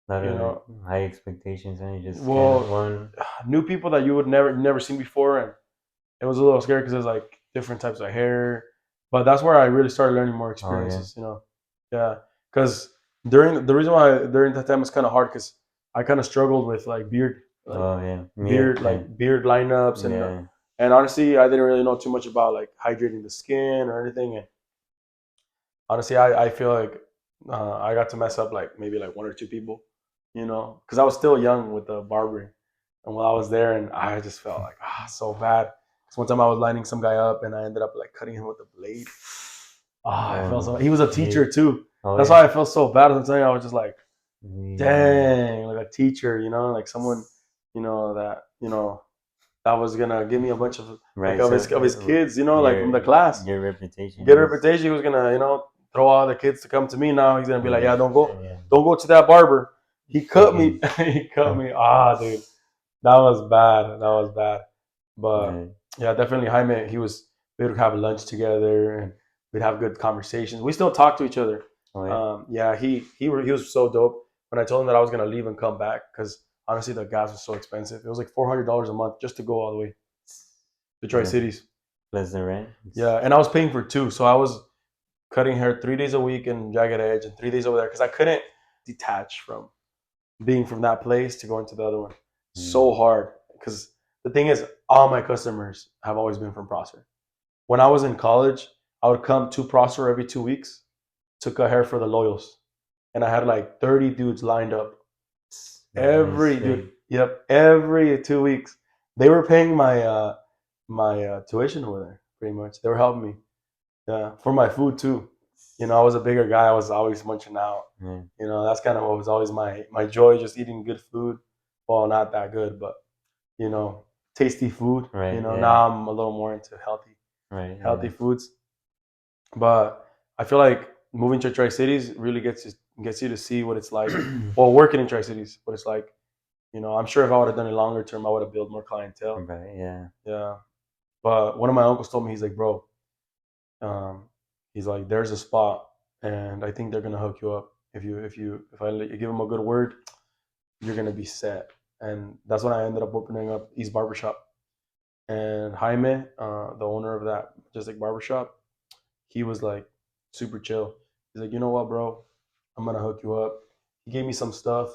a lot you of know, high expectations, and you just kind of well, one. new people that you would never seen before, and it was a little scary because there's like different types of hair. But that's where I really started learning more Oh yeah. experiences. Yeah, because during the reason why during that time was kind of hard because I kind of struggled with like Oh yeah. Me, beard lineups, yeah. and honestly, I didn't really know too much about like hydrating the skin or anything. And honestly, I feel like I got to mess up like maybe like one or two people, because I was still young with the barbering, and while I was there, and I just felt like so bad. Because one time I was lining some guy up, and I ended up like cutting him with a blade. I Oh felt so. no. He was a teacher Yeah. too. Oh That's yeah. why I felt so bad. I'm telling you, I was just like, Yeah. dang, like a teacher, like someone, that that was gonna give me a bunch of like Right. of So his kids, like from your the class. your reputation Get a was. reputation. He was gonna, throw all the kids to come to me. Now he's gonna be like, Yeah. yeah, Yeah. don't go to that barber. He cut me. Freaking. He cut me. Dude, that was bad. That was bad. But Yeah. yeah, definitely Jaime. We would have lunch together and we'd have good conversations. We still talk to each other. Oh yeah. Yeah, he was so dope. When I told him that I was gonna leave and come back, because honestly the gas was so expensive. It was like $400 a month just to go all the way to Tri Yeah. Cities. Plus the rent. Yeah, and I was paying for two, so I was cutting hair 3 days a week in Jagged Edge and 3 days over there because I couldn't detach from being from that place to going to the other one. So Mm. hard because the thing is, all my customers have always been from Prosser. When I was in college, I would come to Prosser every 2 weeks to cut hair for the loyals, and I had like 30 dudes lined up. That's Every dude, sick. yep, every 2 weeks. They were paying my tuition over there. Pretty much, they were helping me. Yeah, for my food too. I was a bigger guy. I was always munching out. Yeah. That's kind of what was always my joy, just eating good food. Well, not that good, but you know, tasty food. Right. Yeah. Now I'm a little more into Right. healthy Yeah. foods. But I feel like moving to Tri Cities really gets you to see what it's like. Well, working in Tri Cities, what it's like. I'm sure if I would have done it longer term, I would have built more clientele. Right. Yeah. Yeah. But one of my uncles told me, he's like, bro, um, he's like, there's a spot, and I think they're gonna hook you up. If I let you give them a good word, you're gonna be set. And that's when I ended up opening up East Barbershop. And Jaime, the owner of that just like barbershop, he was like super chill. He's like, you know what, bro, I'm gonna hook you up. He gave me some stuff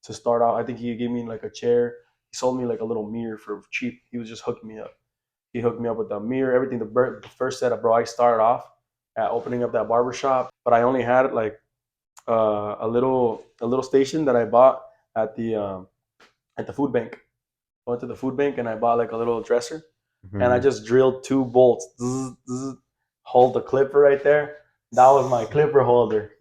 to start out. I think he gave me like a chair. He sold me like a little mirror for cheap. He was just hooking me up. He hooked me up with the mirror, everything. The first setup, bro. I started off at opening up that barbershop, but I only had like a little station that I bought at the food bank. I went to the food bank and I bought like a little dresser, and I Hmm. just drilled two bolts. Zzz, zzz, hold the clipper right there. That was my clipper holder.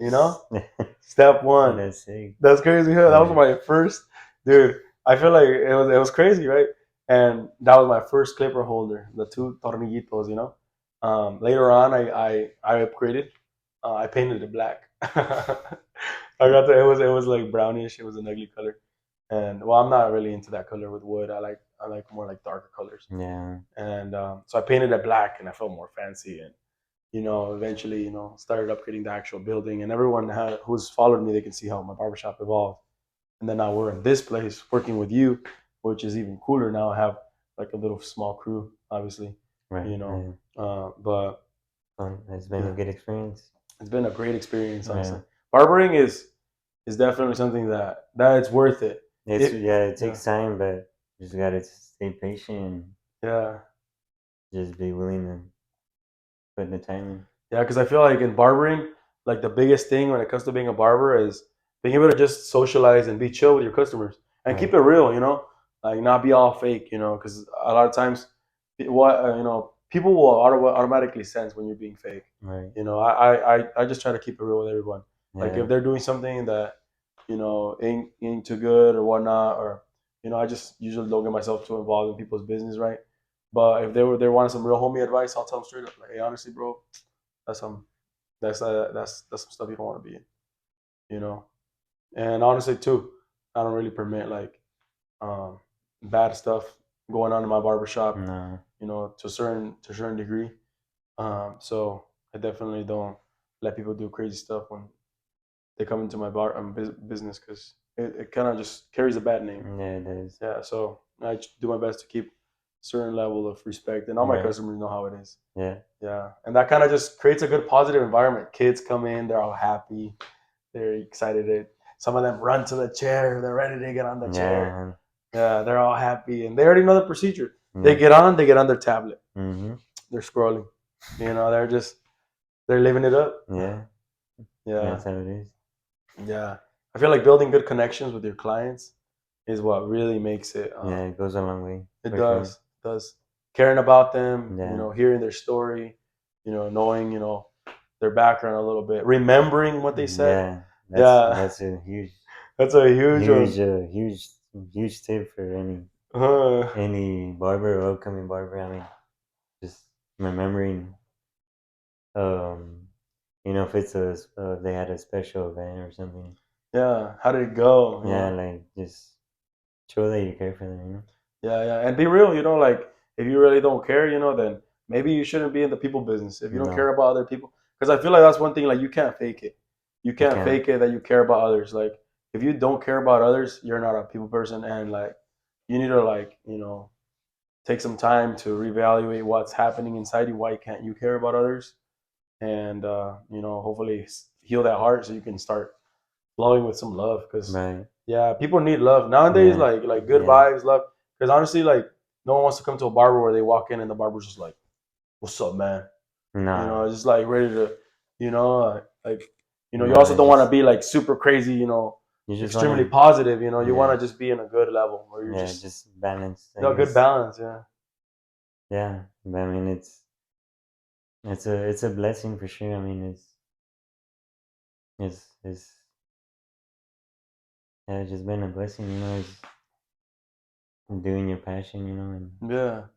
Step one. That's sick. That's crazy. Huh? That was Right. my first, dude. I feel like it was crazy, right? And that was my first clipper holder, the two tornillitos. Later on, I upgraded. I painted it black. It was like brownish. It was an ugly color, and well, I'm not really into that color with wood. I like more like darker colors, Yeah. and so I painted it black, and I felt more fancy. And eventually, started upgrading the actual building, and everyone who's followed me, they can see how my barbershop evolved. And then now we're in this place working with you, which is even cooler. Now I have like a little small crew, obviously, Right. you know. Yeah. But Fun. It's been a yeah, good experience. it's been a great experience, honestly. Yeah. Barbering is definitely something that it's worth it. It's It yeah. It yeah takes time, but you just gotta stay patient and yeah just be willing to put the time in. yeah, because I feel like in barbering, like the biggest thing when it comes to being a barber is being able to just socialize and be chill with your customers and keep Right. it real, like not be all fake, because a lot of times, people will automatically sense when you're being fake. Right. I just try to keep it real with everyone. Like Yeah. if they're doing something that ain't too good or whatnot, or I just usually don't get myself too involved in people's business, right? But if they wanting some real homie advice, I'll tell them straight up, like, hey, honestly, bro, that's some that's some stuff you don't want to be in, you know. And honestly, too, I don't really permit like bad stuff going on in my barbershop, No. to a certain degree. So I definitely don't let people do crazy stuff when they come into my business because it kind of just carries a bad name. Yeah, it is. Yeah, so I do my best to keep a certain level of respect, and all my Right. customers know how it is. Yeah. Yeah, and that kind of just creates a good positive environment. Kids come in, they're all happy, they're excited. Some of them run to the chair, they're ready to get on the chair. Yeah. Yeah, they're all happy, and they already know the procedure. Yeah. They get on their tablet, Mm-hmm. they're scrolling. They're living it up. Yeah. Yeah, That's how it is. yeah. I feel like building good connections with your clients is what really makes it. Yeah, it goes a long way It for sure. does. Caring about them, Yeah. hearing their story, knowing, their background a little bit, remembering what they said. Yeah. Yeah, That's a huge, that's a huge huge, one. huge, huge tip for Uh, any barber or upcoming barber. I mean, just remembering, um, if it's they had a special event or something. yeah, how did it go? Yeah, like just show that you care for them. Yeah, yeah, and be real. Like if you really don't care, then maybe you shouldn't be in the people business if you don't care No, about other people. Because I feel like that's one thing. Like you can't fake it. You you can't can't. fake it that you care about others. Like if you don't care about others, you're not a people person, and like you need to take some time to reevaluate what's happening inside you. Why can't you care about others? And hopefully heal that heart so you can start flowing with some love. Because Right. yeah, people need love nowadays. Yeah. Like good Yeah. vibes, love. Because honestly, like no one wants to come to a barber where they walk in and the barber's just like, "What's up, man?" Nah. Just like ready to, like you No, also it's don't want to just be like super crazy. you just Extremely wanna. positive. You Yeah. want to just be in a good level where you're Yeah. just Just balance, I good guess. balance. Yeah. Yeah. But I mean, it's a blessing for sure. I mean, it's yeah, it's just been a blessing. It's doing your passion. And Yeah.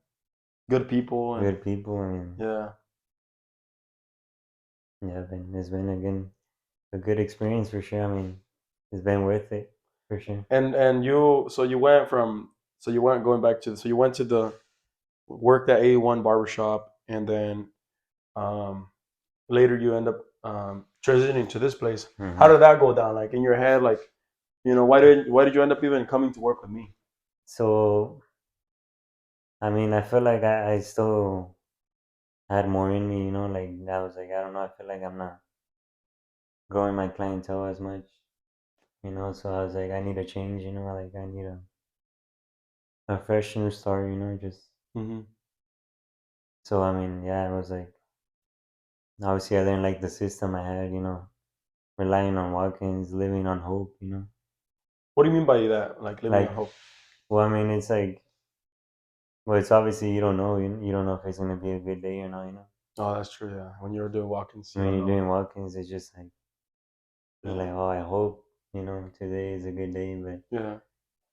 Good people and good people. I mean, yeah. yeah, it's been a good experience for sure. I mean, it's been worth it for sure. And you went going back to so you went to the worked at A1 Barbershop, and then um, later you end up transitioning to this place. How Hmm. did that go down? Like in your head, like why did you end up even coming to work with me? So I mean, I feel like I still had more in me. Like I was like, I don't know. I feel like I'm not growing my clientele as much. So I was like, I need a change. Like I need a fresh new start. Just Hmm. so I mean, yeah, it was like obviously I didn't like the system I had. Relying on walk-ins, living on hope. What do you mean by that? Like living Like, on hope? well, I mean, it's like, well, it's obviously you don't know. You don't know if it's gonna be a good day or not. Oh, that's true. Yeah, when you're doing walk-ins, you When don't you're know. doing walk-ins, it's just like you're Yeah, like, oh, I hope today is a good day, but yeah,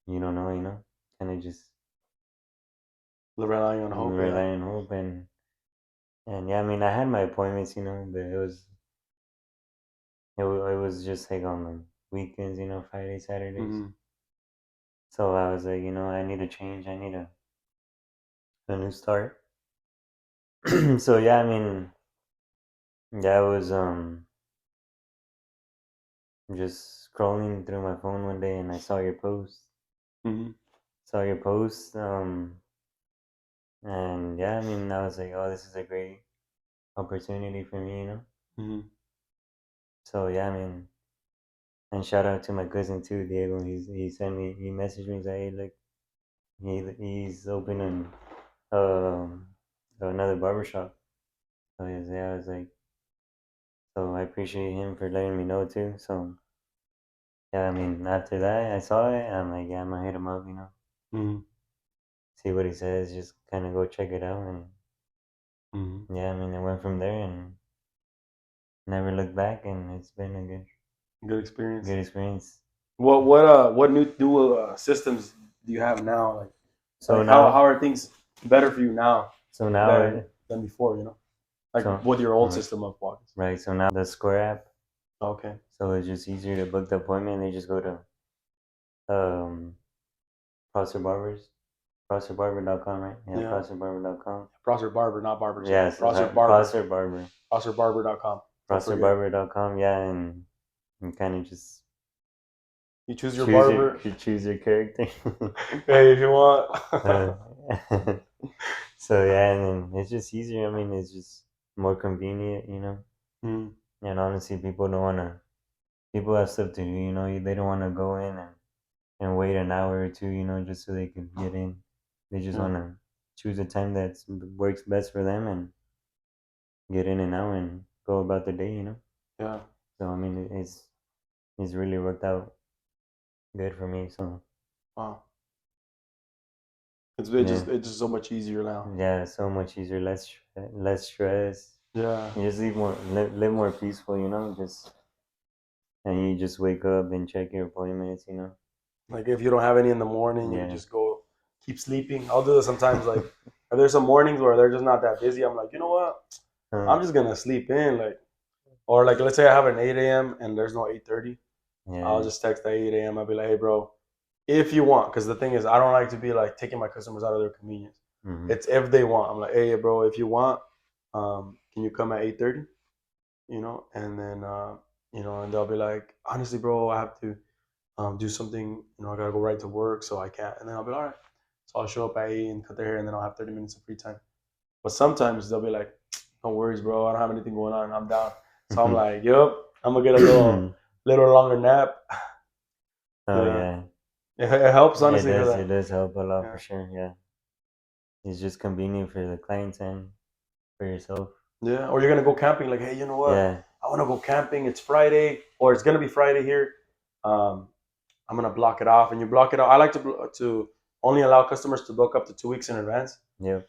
you don't know. Kind of just relying on hope. Yeah. rely on hope and yeah. I mean, I had my appointments, but it was just like on the weekends, Friday, Saturdays. Hmm. So I was like, I need a change. I need a new start. So yeah, I mean, yeah, I was just scrolling through my phone one day and I saw your post. Hmm. Saw your post, and yeah, I mean, I was like, oh, this is a great opportunity for me. Hmm. So yeah, I mean, and shout out to my cousin too, Diego. He messaged me, he's like, hey, look, he's opening um another barbershop. So yeah, I was like, so I appreciate him for letting me know too. So yeah, I mean, after that, I saw it. I'm like, yeah, I'm gonna hit him up, Hmm. see what he says. Just kind of go check it out, and Hmm. yeah, I mean, I went from there and never looked back, and it's been a Good experience. good experience. What new systems do you have now? So How now, are things better for you now so now, than before? Like so with your old system of walk-ins. right, so now the Square app, Okay. so it's just easier to book the appointment. They just go to um, Barbers, ProsperBarber.com, right? Yeah, Yeah. ProsperBarber.com. Prosper Barber, not Barbershop. Yes, Prosper right. Barber. Prosper Barber. ProsperBarber.com. Don't forget. ProsperBarber.com, yeah, and you kind of just You choose your barber. you choose your character. Hey, if you want. Uh, so yeah, and then it's just easier. I mean, it's just more convenient, you know. Mm, And honestly, people don't wanna. People have stuff to do, you know. They don't want to go in and wait an hour or two, you know, just so they could get in. They just mm, want to choose a time that works best for them and get in and out and go about their day, you know. yeah. So I mean, it's really worked out good for me. So Wow. yeah, It's just so much easier now. yeah, so much easier, less stress. Yeah. You just live more peaceful, you know. Just and you just wake up and check your appointments, you know. Like if you don't have any in the morning, you Yeah. just go keep sleeping. I'll do this sometimes. Like if there's some mornings where they're just not that busy, I'm like, you know what? I'm just gonna sleep in. Like or like let's say I have an 8 a.m. and there's no 8:30. I'll yeah. just text at 8 a.m. I'll be like, hey bro, if you want, because the thing is I don't like to be like taking my customers out of their convenience. Mm-hmm. It's if they want. I'm like, hey bro, if you want, can you come at 8:30? You know, and then and they'll be like, honestly, bro, I have to do something. You know, I gotta go right to work, so I can't. And then I'll be like, all right. So I'll show up at 8 and cut their hair, and then I'll have 30 minutes of free time. But sometimes they'll be like, no worries, bro. I don't have anything going on. I'm down. So I'm like, yep, I'm gonna get a little longer nap. Oh Yeah, yeah. it helps Yeah, honestly for it that. does help a lot for Yeah, sure. Yeah, it's just convenient for the clients and for yourself. yeah. Or you're gonna go camping. Like, hey, you know what? Yeah, I want to go camping. It's Friday, or it's gonna be Friday here. Um, I'm gonna block it off, and you block it off. I like to only allow customers to book up to 2 weeks in advance. yep,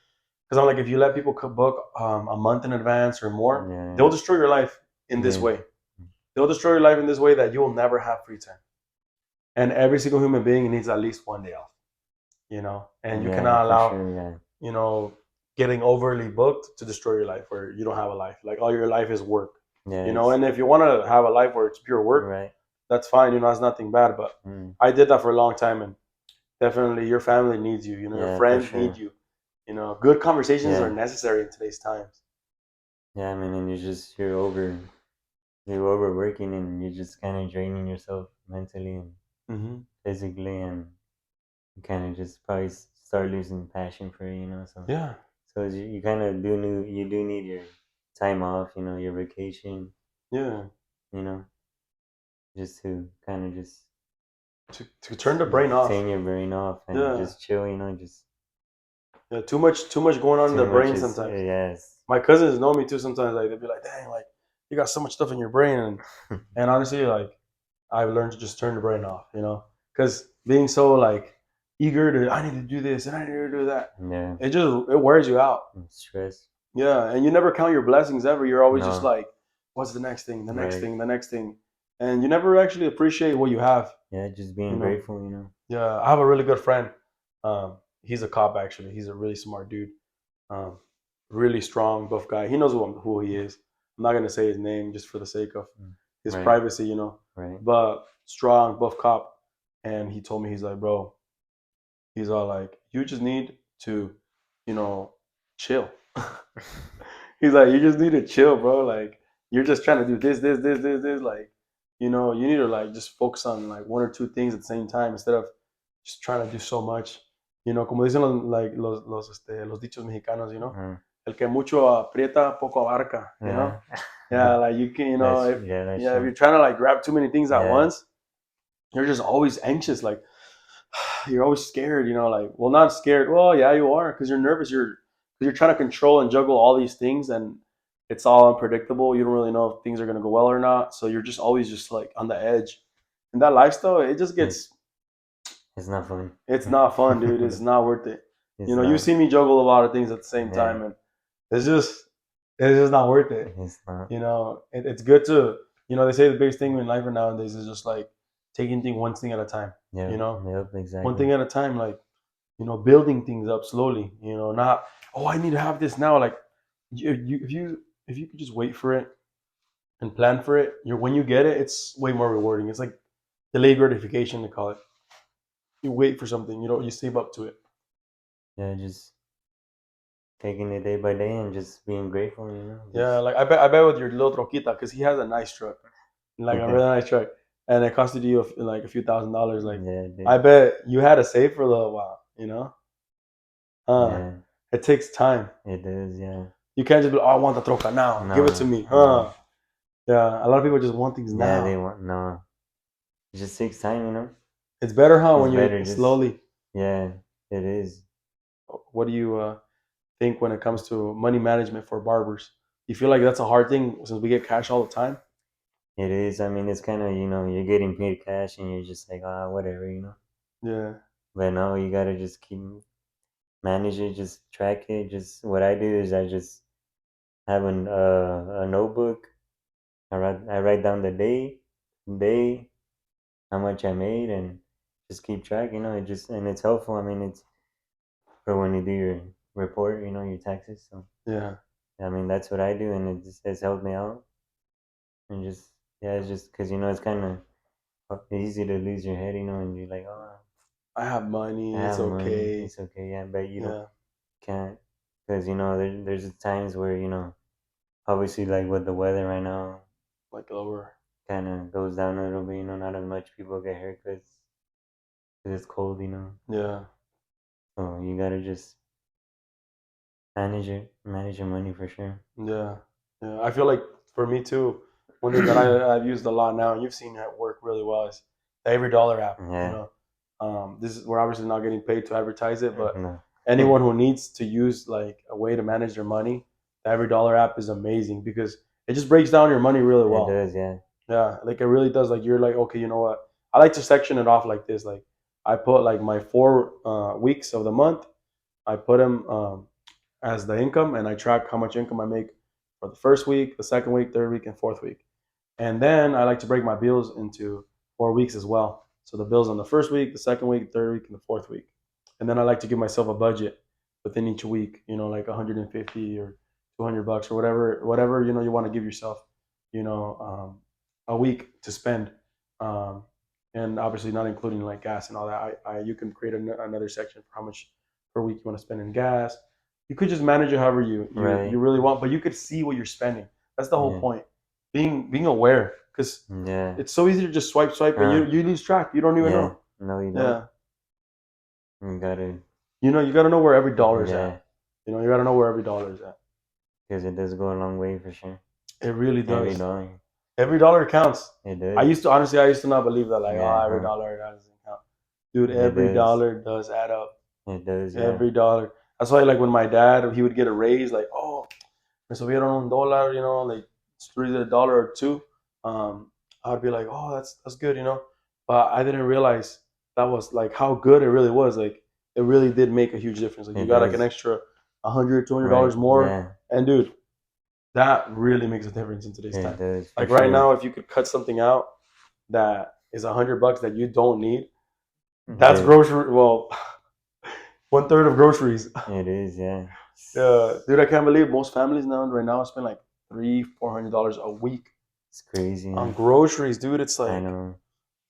Because I'm like, if you let people book a month in advance or more, yeah, they'll destroy your life in this yeah, way. They'll destroy your life in this way that you will never have free time. And every single human being needs at least one day off, and you yeah, cannot for allow, sure. Yeah, getting overly booked to destroy your life where you don't have a life. Like all your life is work, yeah, it's and if you want to have a life where it's pure work, right. that's fine. It's nothing bad. But Mm, I did that for a long time, and definitely your family needs you. Your yeah, for friends need sure. you. Good conversations are Yeah, necessary in today's times. yeah. I mean, and you're overworking, and you're just kind of draining yourself mentally and Hmm. physically, and you kind of just probably start losing passion for it, you know. Yeah, So you kind of you do need your time off, you know, your vacation, yeah. you know, just to kind of just To turn the brain off. turn your brain off and Yeah, just chill, you know, just yeah. Too much going on in too the much brain is sometimes. yes. My cousins know me too. Sometimes like they'll be like, "Dang, like you got so much stuff in your brain," and honestly, like I've learned to just turn the brain off. Because being so like eager to I need to do this and I need to do that, Yeah, it wears you out. stress. Yeah, and you never count your blessings ever. You're always just No, like, "What's the next thing? The next right. thing? The next thing?" And you never actually appreciate what you have. Yeah, just You being know. grateful, you know. Yeah, I have a really good friend. He's a cop actually. He's a really smart dude. Um, really strong, buff guy. He knows who he is. I'm not gonna say his name just for the sake of Mm. his Right, privacy. right. But strong, buff cop. And he told me he's like, bro, he's all like, you just need to, you know, chill. He's like, you just need to chill, bro. Like, you're just trying to do this. Like, you need to like just focus on like one or two things at the same time instead of just trying to do so much. Como dicen los dichos mexicanos, el que mucho aprieta, poco abarca. Yeah, Yeah, like you can, if that's yeah, if you're true. trying to like grab too many things at Yeah, once, you're just always anxious. Like you're always scared. Like well, not scared. Well, yeah, you are because you're nervous. You're trying to control and juggle all these things, and it's all unpredictable. You don't really know if things are gonna go well or not. So you're just always just like on the edge. And that lifestyle, it just it's gets. it's not fun. It's not fun, dude. It's not worth it. It's You not. see me juggle a lot of things at the same Yeah, time, and it's just it's just not worth it. it's not. It's good to they say the biggest thing in life nowadays is just like taking things one thing at a time. Yep, You know, yep, one exactly. thing at a time. Like building things up slowly. Not I need to have this now. Like if you could just wait for it and plan for it, when you get it, it's way more rewarding. It's like delayed gratification, they call it. You wait for something, you save up to it. yeah, just taking it day by day and just being grateful, you know. Yeah, Just like I bet with your little troquita, because he has a nice truck, like a really nice truck, and it costed you like a few $1,000s. Like yeah, I dude. bet you had to save for a little while, you know. Yeah, It takes time. it is. Yeah. You can't just be, oh, I want the troca now, give it to No, me, no. huh? Yeah, a lot of people just want things Yeah, they now. want no. It just takes time, you know. It's better, huh, It's when you better just slowly. yeah, it is. What do you think when it comes to money management for barbers? You feel like that's a hard thing since we get cash all the time? It is. I mean, it's kind of, you know, you're getting paid cash and you're just like, ah, whatever, you know. Yeah, But no, you gotta just keep manage it, just track it. Just what I do is I just have a notebook. I write down the day, how much I made, and just keep track. You know, it just and it's helpful. I mean, it's for when you do your report, you know, your taxes. So yeah. I mean, that's what I do, and it just has helped me out. And just yeah, it's just because you know it's kind of easy to lose your head, you know, and you're like, oh, I have I money. It's have money, okay. it's okay, yeah, but you don't Yeah, can't because you know there's times where you know obviously like with the weather right now like lower. kind of goes down a little bit, you know, not as much people get haircuts because it's cold, you know, Yeah, so you gotta just manage your money for sure. yeah, yeah. I feel like for me too, one thing that I've used a lot now, and you've seen it work really well, is the Every Dollar app. You Yeah. know, this is we're obviously not getting paid to advertise it, but No. anyone who needs to use like a way to manage their money, the Every Dollar app is amazing because it just breaks down your money really It well. does, yeah. Yeah, like it really does. Like you're like, okay, you know what? I like to section it off like this. Like I put like my 4 weeks of the month. I put them as the income, and I track how much income I make for the first week, the second week, third week, and fourth week. And then I like to break my bills into 4 weeks as well. So the bills on the first week, the second week, third week, and the fourth week. And then I like to give myself a budget within each week, like 150 or $200 or whatever, you want to give yourself, you know, a week to spend. Um, and obviously not including like gas and all that. You can create another section for how much per week you want to spend in gas. You could just manage it however you Right. really want, but you could see what you're spending. That's the whole Yeah. point. Being aware, because Yeah. it's so easy to just swipe, and you Uh, you lose track. You don't even yeah. know. No, you don't. Yeah, You gotta, you got to know where every dollar is at. yeah, You got to know where every dollar is at. because it does go a long way for sure. It really Every does. dollar. Every dollar counts. It I does. used to honestly, I used to not believe that, like, Yeah, oh, every huh? dollar doesn't count. Dude, It every does. dollar does add up. It does, yeah. Every dollar. That's why, like, when my dad, he would get a raise, like, oh, me subieron un dólar, like it's really a dollar or two. I would be like, oh, that's good. But I didn't realize that was like how good it really was. Like, it really did make a huge difference. Like, you It got like an does. extra 100, $200 Right. more, Yeah. and dude, that really makes a difference in today's It time. does for Like right sure. now, if you could cut something out that is $100 that you don't need, that's The, grocery. Well, one third of groceries. it is, yeah. Yeah, dude, I can't believe most families now right now spend like $300-400 a week It's crazy, on yeah. groceries, dude. It's I like know.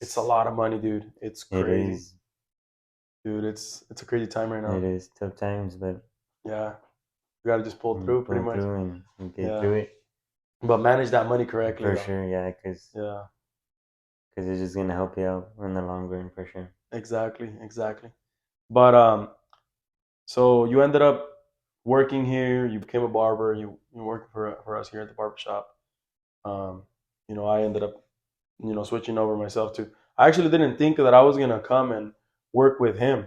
it's a lot of money, dude. It's It crazy, is. dude. It's a crazy time right It now. is tough times, but Yeah, you gotta just pull you through, pretty pull much. through and you get Yeah, through it but manage that money correctly, for though. sure, yeah, because Yeah, it's just gonna help you out in the long run for sure. exactly, exactly. But so you ended up working here. You became a barber. You working for us here at the barbershop. Um, I ended up switching over myself too. I actually didn't think that I was gonna come and work with him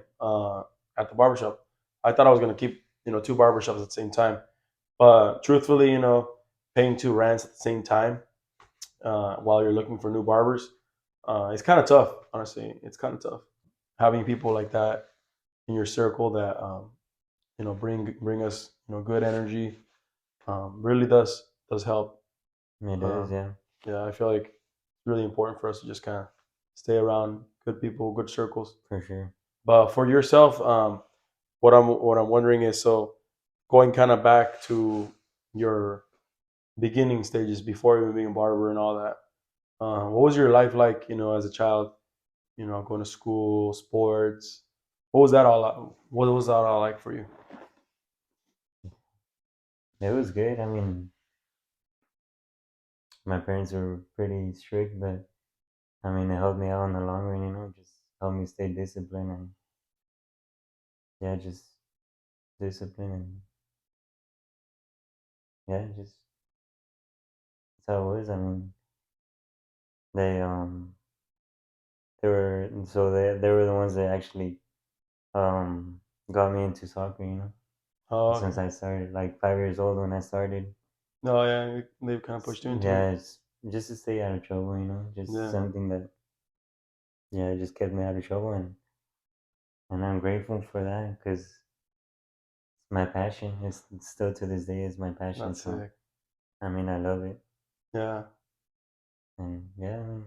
at the barbershop. I thought I was gonna keep two barbershops at the same time. But truthfully, paying two rents at the same time while you're looking for new barbers, it's kind of tough. Honestly, it's kind of tough having people like that in your circle that bring us good energy. Really does help. It is, Um, yeah, yeah, I feel like it's really important for us to just kind of stay around good people, good circles. for sure. But for yourself, what I'm wondering is, so going kind of back to your beginning stages before you being a barber and all that. What was your life like, as a child? Going to school, sports. What was that all? What was that all like for you? It was good. I mean, my parents were pretty strict, but I mean, it helped me out in the long run. Just helped me stay disciplined and yeah, just discipline and yeah, just that's how it was. I mean, they they were so they were the ones that actually got me into soccer. Oh, Since okay. I started like 5 years old when I started. No, yeah, they kind of pushed you into it. Yeah, it's just to stay out of trouble. Just Yeah, something that yeah just kept me out of trouble and I'm grateful for that because it's my passion. It's still to this day is my passion. that's So sick. I mean, I love it, Yeah, and yeah, I mean,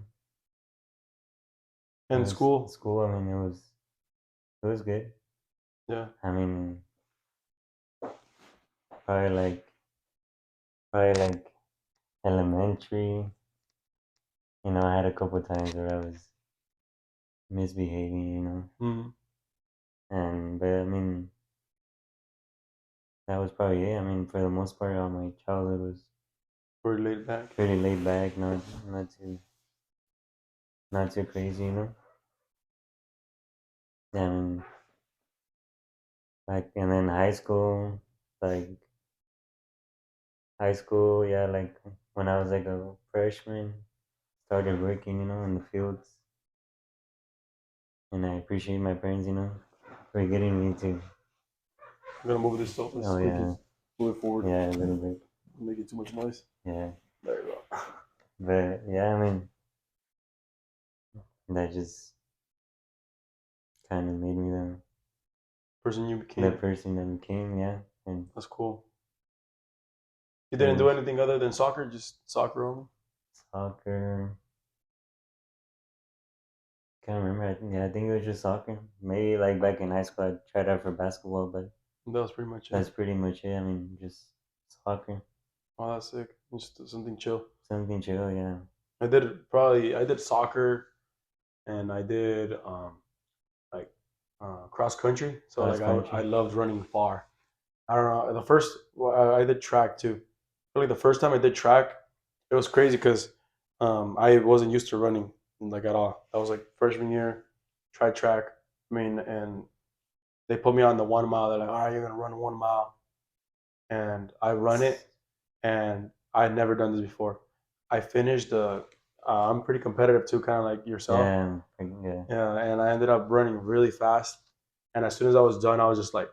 it and was school. school. I mean, it was good. Yeah, I mean, probably like probably like elementary. I had a couple times where I was misbehaving. mm, And but I mean, that was probably it. I mean, for the most part, all my childhood was pretty laid back. pretty laid back, not too crazy. And like and then like high school, yeah, like when I was like a freshman, started working, in the fields, and I appreciate my parents, for getting me to. I'm gonna move this sofa Oh so we can yeah, move it forward. yeah, a little bit, Don't make it too much noise. yeah, There you go. but yeah, I mean that just kind of made me Person you the became. person that became, yeah, and That's cool. You didn't do changed anything other than soccer, just soccer only. soccer. Can't remember. I think it was just soccer. Maybe like back in high school, I tried out for basketball, but That was pretty much that's it. pretty much it. I mean, just soccer, Oh, that's sick. Just something chill. something chill. Yeah, I did soccer and I did like cross country. So cross like I country. loved running far. I don't know. The first well, I did track too. Really, the first time I did track, it was crazy because I wasn't used to running like at all. That was like freshman year, tried track. I mean, and they put me on the 1 mile. They're like, all right, you're gonna run 1 mile, and I run it, and I'd never done this before. I finished the. I'm pretty competitive too, kind of like yourself. Yeah, yeah, Yeah, and I ended up running really fast. And as soon as I was done, I was just like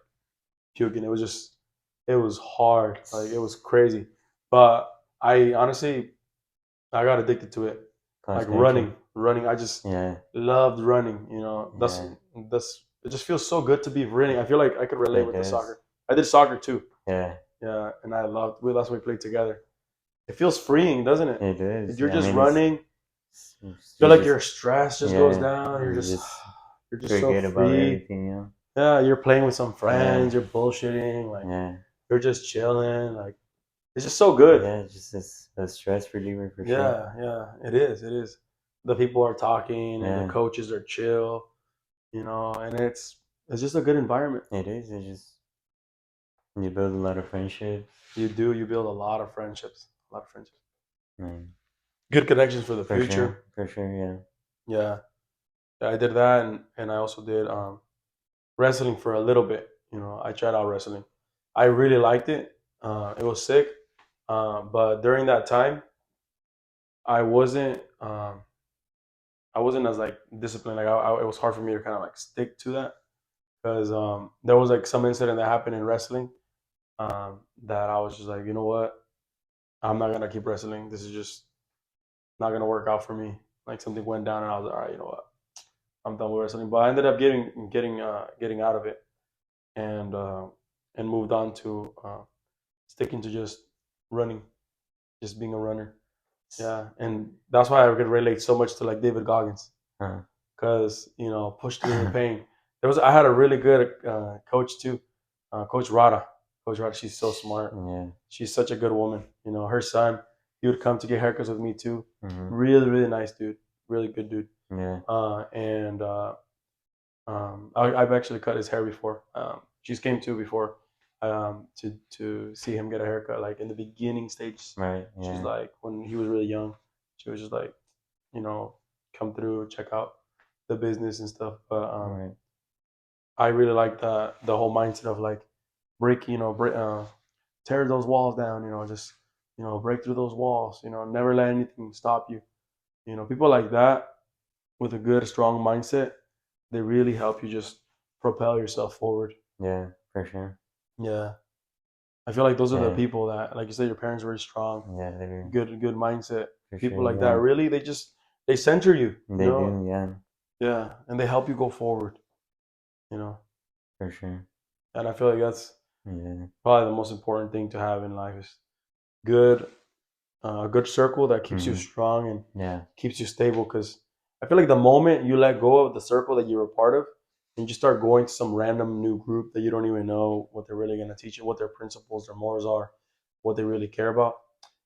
puking. It was hard. Like it was crazy. But I honestly, I got addicted to it. cross Like country. running. I just Yeah, loved running. yeah, It just feels so good to be running. I feel like I could relate it with the does. soccer. I did soccer too. Yeah, Yeah, and I loved. That's why we played together. It feels freeing, doesn't it? it does. You're I just mean, running. it's Feel like just your stress just goes yeah, down. you just You're just so forget about free. everything. Yeah, you're playing with some Yeah, friends. You're bullshitting. Like yeah, you're just chilling. Like it's just so good. yeah. Just a stress reliever for sure. Yeah, yeah, it is. It is. The people are talking and the Yeah, coaches are chill, and it's just a good environment. it is. It's just you build a lot of friendships. You build a lot of friendships, a lot of friendships, Man, good connections for the for sure, future. for sure. Yeah. Yeah, yeah, I did that, and I also did wrestling for a little bit. I tried out wrestling. I really liked it. It was sick, but during that time, I wasn't. I wasn't as like disciplined. Like it was hard for me to kind of like stick to that because there was like some incident that happened in wrestling that I was just like, you know what, I'm not gonna keep wrestling. This is just not gonna work out for me. Like something went down, and I was like, all right, you know what, I'm done with wrestling. But I ended up getting out of it and moved on to sticking to just running, just being a runner. Yeah, and that's why I could relate so much to like David Goggins Huh. because push through the pain. I had a really good coach too, Coach Rada. Coach Rada, she's so smart. Yeah. She's such a good woman. Her son, he would come to get haircuts with me too. Hmm. Really, really nice dude. Really good dude. Yeah. And I've actually cut his hair before. She's came too before, to see him get a haircut. Like in the beginning stages, Right. she's Yeah. like when he was really young. She was just like, you know, come through, check out the business and stuff. But Right. I really like the whole mindset of like break, tear those walls down. Just break through those walls. Never let anything stop you. People like that with a good, strong mindset, they really help you just propel yourself forward. Yeah. For sure. Yeah, I feel like those are the Yeah. people that, like you said, your parents were strong, Yeah. They're good mindset. for People sure. like that, Yeah. really, they center you. They do. Yeah. Yeah, and they help you go forward. You know, For sure. and I feel like that's Yeah. probably the most important thing to have in life is good a good circle that keeps you Hmm. strong and Yeah. keeps you stable. Because I feel like the moment you let go of the circle that you were a part of and you start going to some random new group that you don't even know what they're really going to teach you, what their principles, their morals are, what they really care about,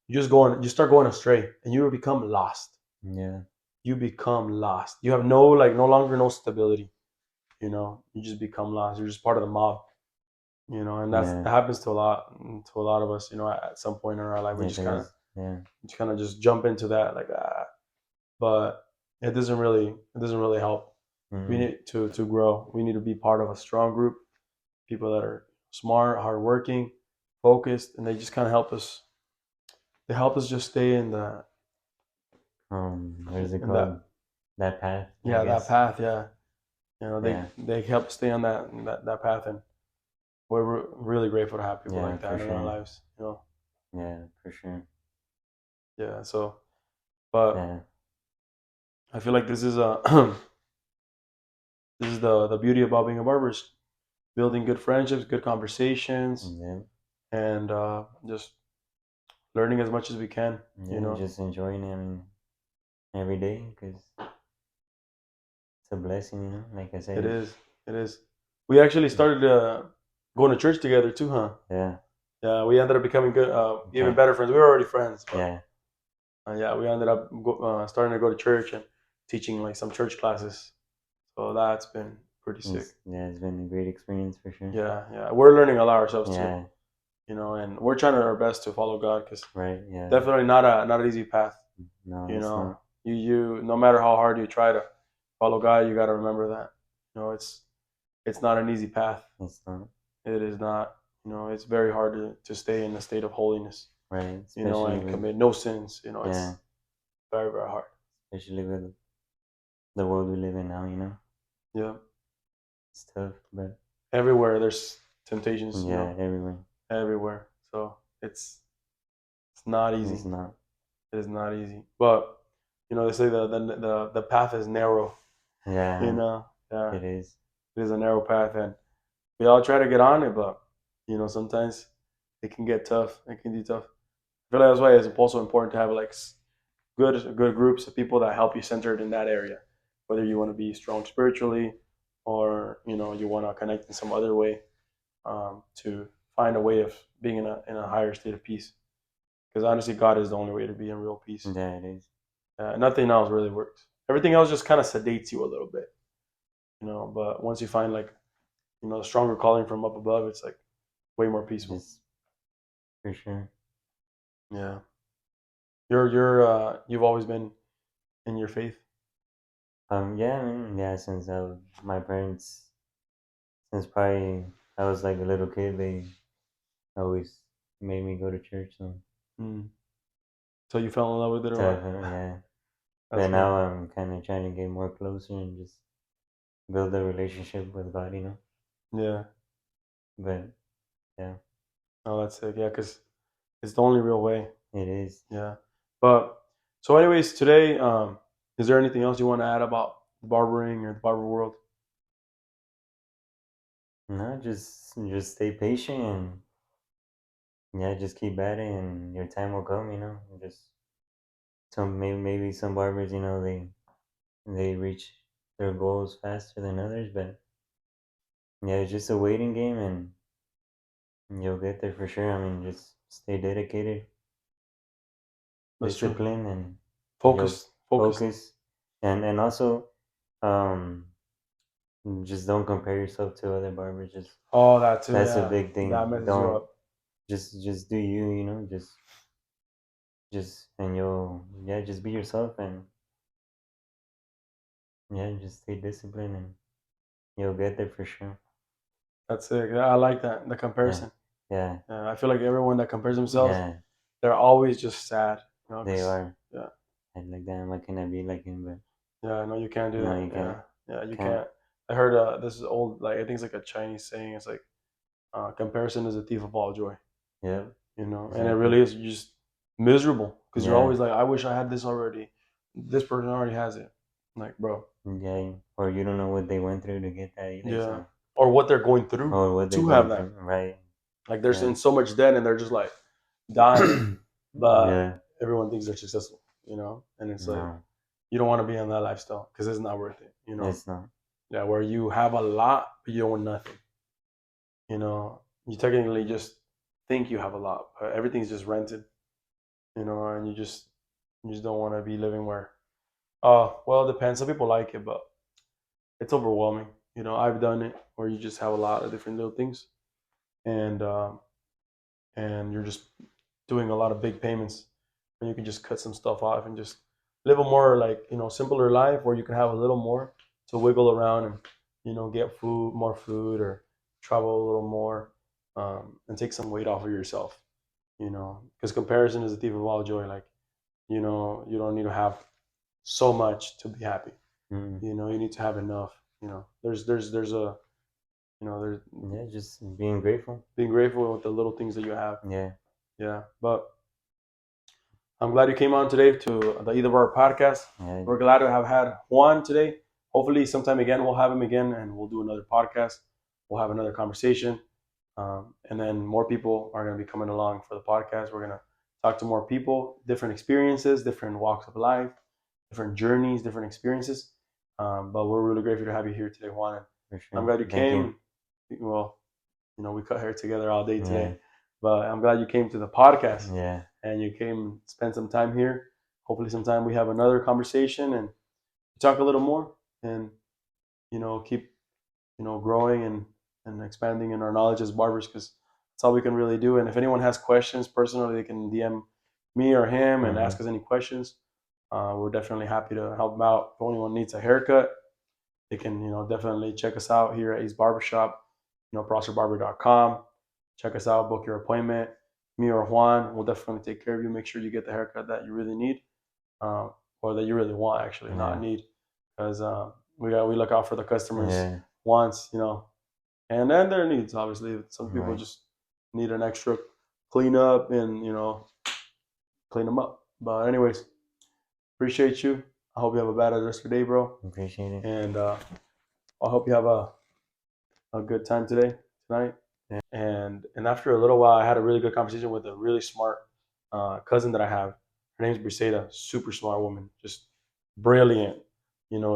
you start going astray and you become lost. Yeah. You become lost. You have no longer no stability. You just become lost. You're just part of the mob. And that Yeah. happens to a lot of us. At some point in our life, we It is. Yeah. just kind of just jump into that like but it doesn't really help. We Hmm. need to grow. We need to be part of a strong group, people that are smart, hardworking, focused, and they just kind of help us. They help us just stay in the What is it in that called? That path, I yeah that guess. path. Yeah, they Yeah. they help us stay on that path, and we're really grateful to have people Yeah. like For that in our sure. lives. Yeah. For sure. Yeah. So, but Yeah. I feel like this is a this is the beauty about being a barber is building good friendships, good conversations, Yeah. and just learning as much as we can. You Yeah. know, Just enjoying it. I mean, every day because it's a blessing. Like I it said. is. It is. We actually started going to church together too, huh? Yeah. Yeah, we ended up becoming good, even Okay. better friends. We were already friends, but Yeah. yeah, we ended up starting to go to church and teaching like some church classes. So that's been pretty sick. It's been a great experience for sure. Yeah, yeah, we're learning a lot ourselves too. Yeah. And we're trying our best to follow God because Right. Yeah. definitely not an easy path. No, You it's know, not. you no matter how hard you try to follow God, you got to remember that it's not an easy path. It's not. It is not. It's very hard to stay in a state of holiness. Right. Especially And with commit no sins. yeah. It's very very hard. Especially with the world we live in now. Yeah, It's tough, but everywhere there's temptations. yeah, everywhere. Everywhere. So it's not It's easy. not. It is not easy. But they say the path is narrow. You Yeah. know, yeah, It is. it is a narrow path, and we all try to get on it, but sometimes it can get tough. It can be tough. I feel like that's why it's also important to have like good groups of people that help you centered in that area. Whether you want to be strong spiritually, or you want to connect in some other way, to find a way of being in a higher state of peace. Because honestly, God is the only way to be in real peace. Yeah, it is. Nothing else really works. Everything else just kind of sedates you a little bit. But once you find like a stronger calling from up above, it's like way more peaceful. Just for sure. Yeah. You've always been in your faith. Yeah, I mean, yeah, since my parents, since probably I was like a little kid, they always made me go to church. Mm. So you fell in love with it or what? Yeah. That's But good. now I'm kind of trying to get more closer and just build a relationship with God. Yeah. But yeah, Oh, that's sick. Yeah, because it's the only real way. it is. Yeah. But so, anyways, today, is there anything else you want to add about barbering or the barber world? No, just stay patient and yeah, just keep at it and your time will come. Just maybe some barbers, they reach their goals faster than others, but yeah, it's just a waiting game and you'll get there for sure. I mean, just stay dedicated, That's true. discipline, and you'll Focus. Focus. focus. And also, um, just don't compare yourself to other barbers. Just Oh, that too. that's a Yeah, big that thing. messes you Don't up. just do you, just and you'll just be yourself and just stay disciplined and you'll get there for sure. That's it. Yeah, I like that. The Yeah, comparison. yeah, I feel like everyone that compares themselves, yeah. they're always just sad. They 'Cause, are. yeah, And like, damn, why can't I be like him? But yeah, no, you can't do no, that. you Yeah, can't. yeah, you Can't. can't. I heard this is old. Like I think it's like a Chinese saying. It's like comparison is a thief of all joy. Yeah, And it exactly. really is. You're just miserable because you're Yeah, always like, I wish I had this already. This person already has it. Like, bro, yeah. Or you don't know what they went through to get that either. yeah, So, or what they're going through or what they're to have going that. through, right? Like they're Yeah, in so much debt and they're just like dying, but yeah. everyone thinks they're successful, and it's like No, you don't want to be in that lifestyle because it's not worth it. it's not. Yeah, where you have a lot but you own nothing. You technically just think you have a lot, but everything's just rented. And you just don't want to be living where. Well, it depends. Some people like it, but it's overwhelming. I've done it where you just have a lot of different little things, and you're just doing a lot of big payments, and you can just cut some stuff off and just live a more like simpler life where you can have a little more to wiggle around and get more food, or travel a little more, and take some weight off of yourself. Because comparison is the thief of all joy. Like you don't need to have so much to be happy. Mm. You need to have enough. There's a there's Yeah, just being grateful. being grateful with the little things that you have. Yeah, Yeah, but I'm glad you came on today to the Either of our podcast. yeah, We're glad to have had Juan today. Hopefully, sometime again we'll have him again, and we'll do another podcast. We'll have another conversation, and then more people are going to be coming along for the podcast. We're going to talk to more people, different experiences, different walks of life, different journeys, different experiences. But we're really grateful to have you here today, Juan. for I'm sure. glad you Thank you. came. Well, we cut hair together all day Yeah, today, but I'm glad you came to the podcast yeah, and you came spend some time here. Hopefully, sometime we have another conversation and talk a little more, and keep growing and expanding in our knowledge as barbers, because that's all we can really do. And if anyone has questions personally, they can DM me or him and mm-hmm. ask us any questions. We're definitely happy to help them out. If anyone needs a haircut, they can definitely check us out here at Ace Barbershop, prosperbarber.com. Check us out, book your appointment. Me or Juan will definitely take care of you. Make sure you get the haircut that you really need, or that you really want, actually, not Yeah, need, because we look out for the customers' yeah, wants, and then their needs. Obviously, some people right. just need an extra cleanup and clean them up. But anyways, appreciate you. I hope you have a bad rest of your day, bro, Appreciate it. and I hope you have a good time tonight. Yeah, And after a little while, I had a really good conversation with a really smart cousin that I have. Her name's Briseda, super smart woman, just brilliant.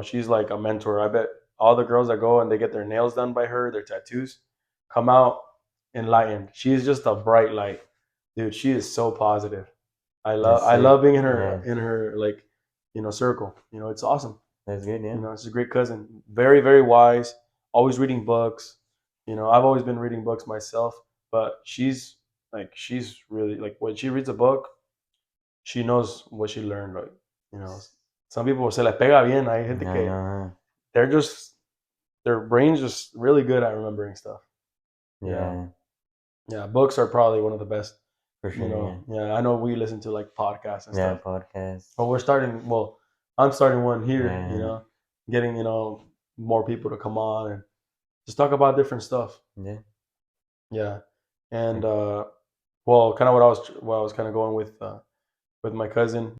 She's like a mentor. I bet all the girls that go and they get their nails done by her, their tattoos, come out enlightened. She is just a bright light, dude. She is so positive. that's I sick. love being in her Yeah, like circle. It's awesome. that's good. Yeah, She's a great cousin. Very, very wise. Always reading books. I've always been reading books myself, but she's really like when she reads a book, she knows what she learned. Like, you know, some people se les pega bien. Hay gente I que know. they're just their brains just really good at remembering stuff. Yeah, Yeah, yeah. Books are probably one of the best. for sure. Yeah, Yeah. I know we listen to like podcasts and yeah, stuff, podcast. but we're starting. Well, I'm starting one here. Yeah, Getting more people to come on and just talk about different stuff. yeah. Yeah, and well, kind of what I was kind of going with my cousin.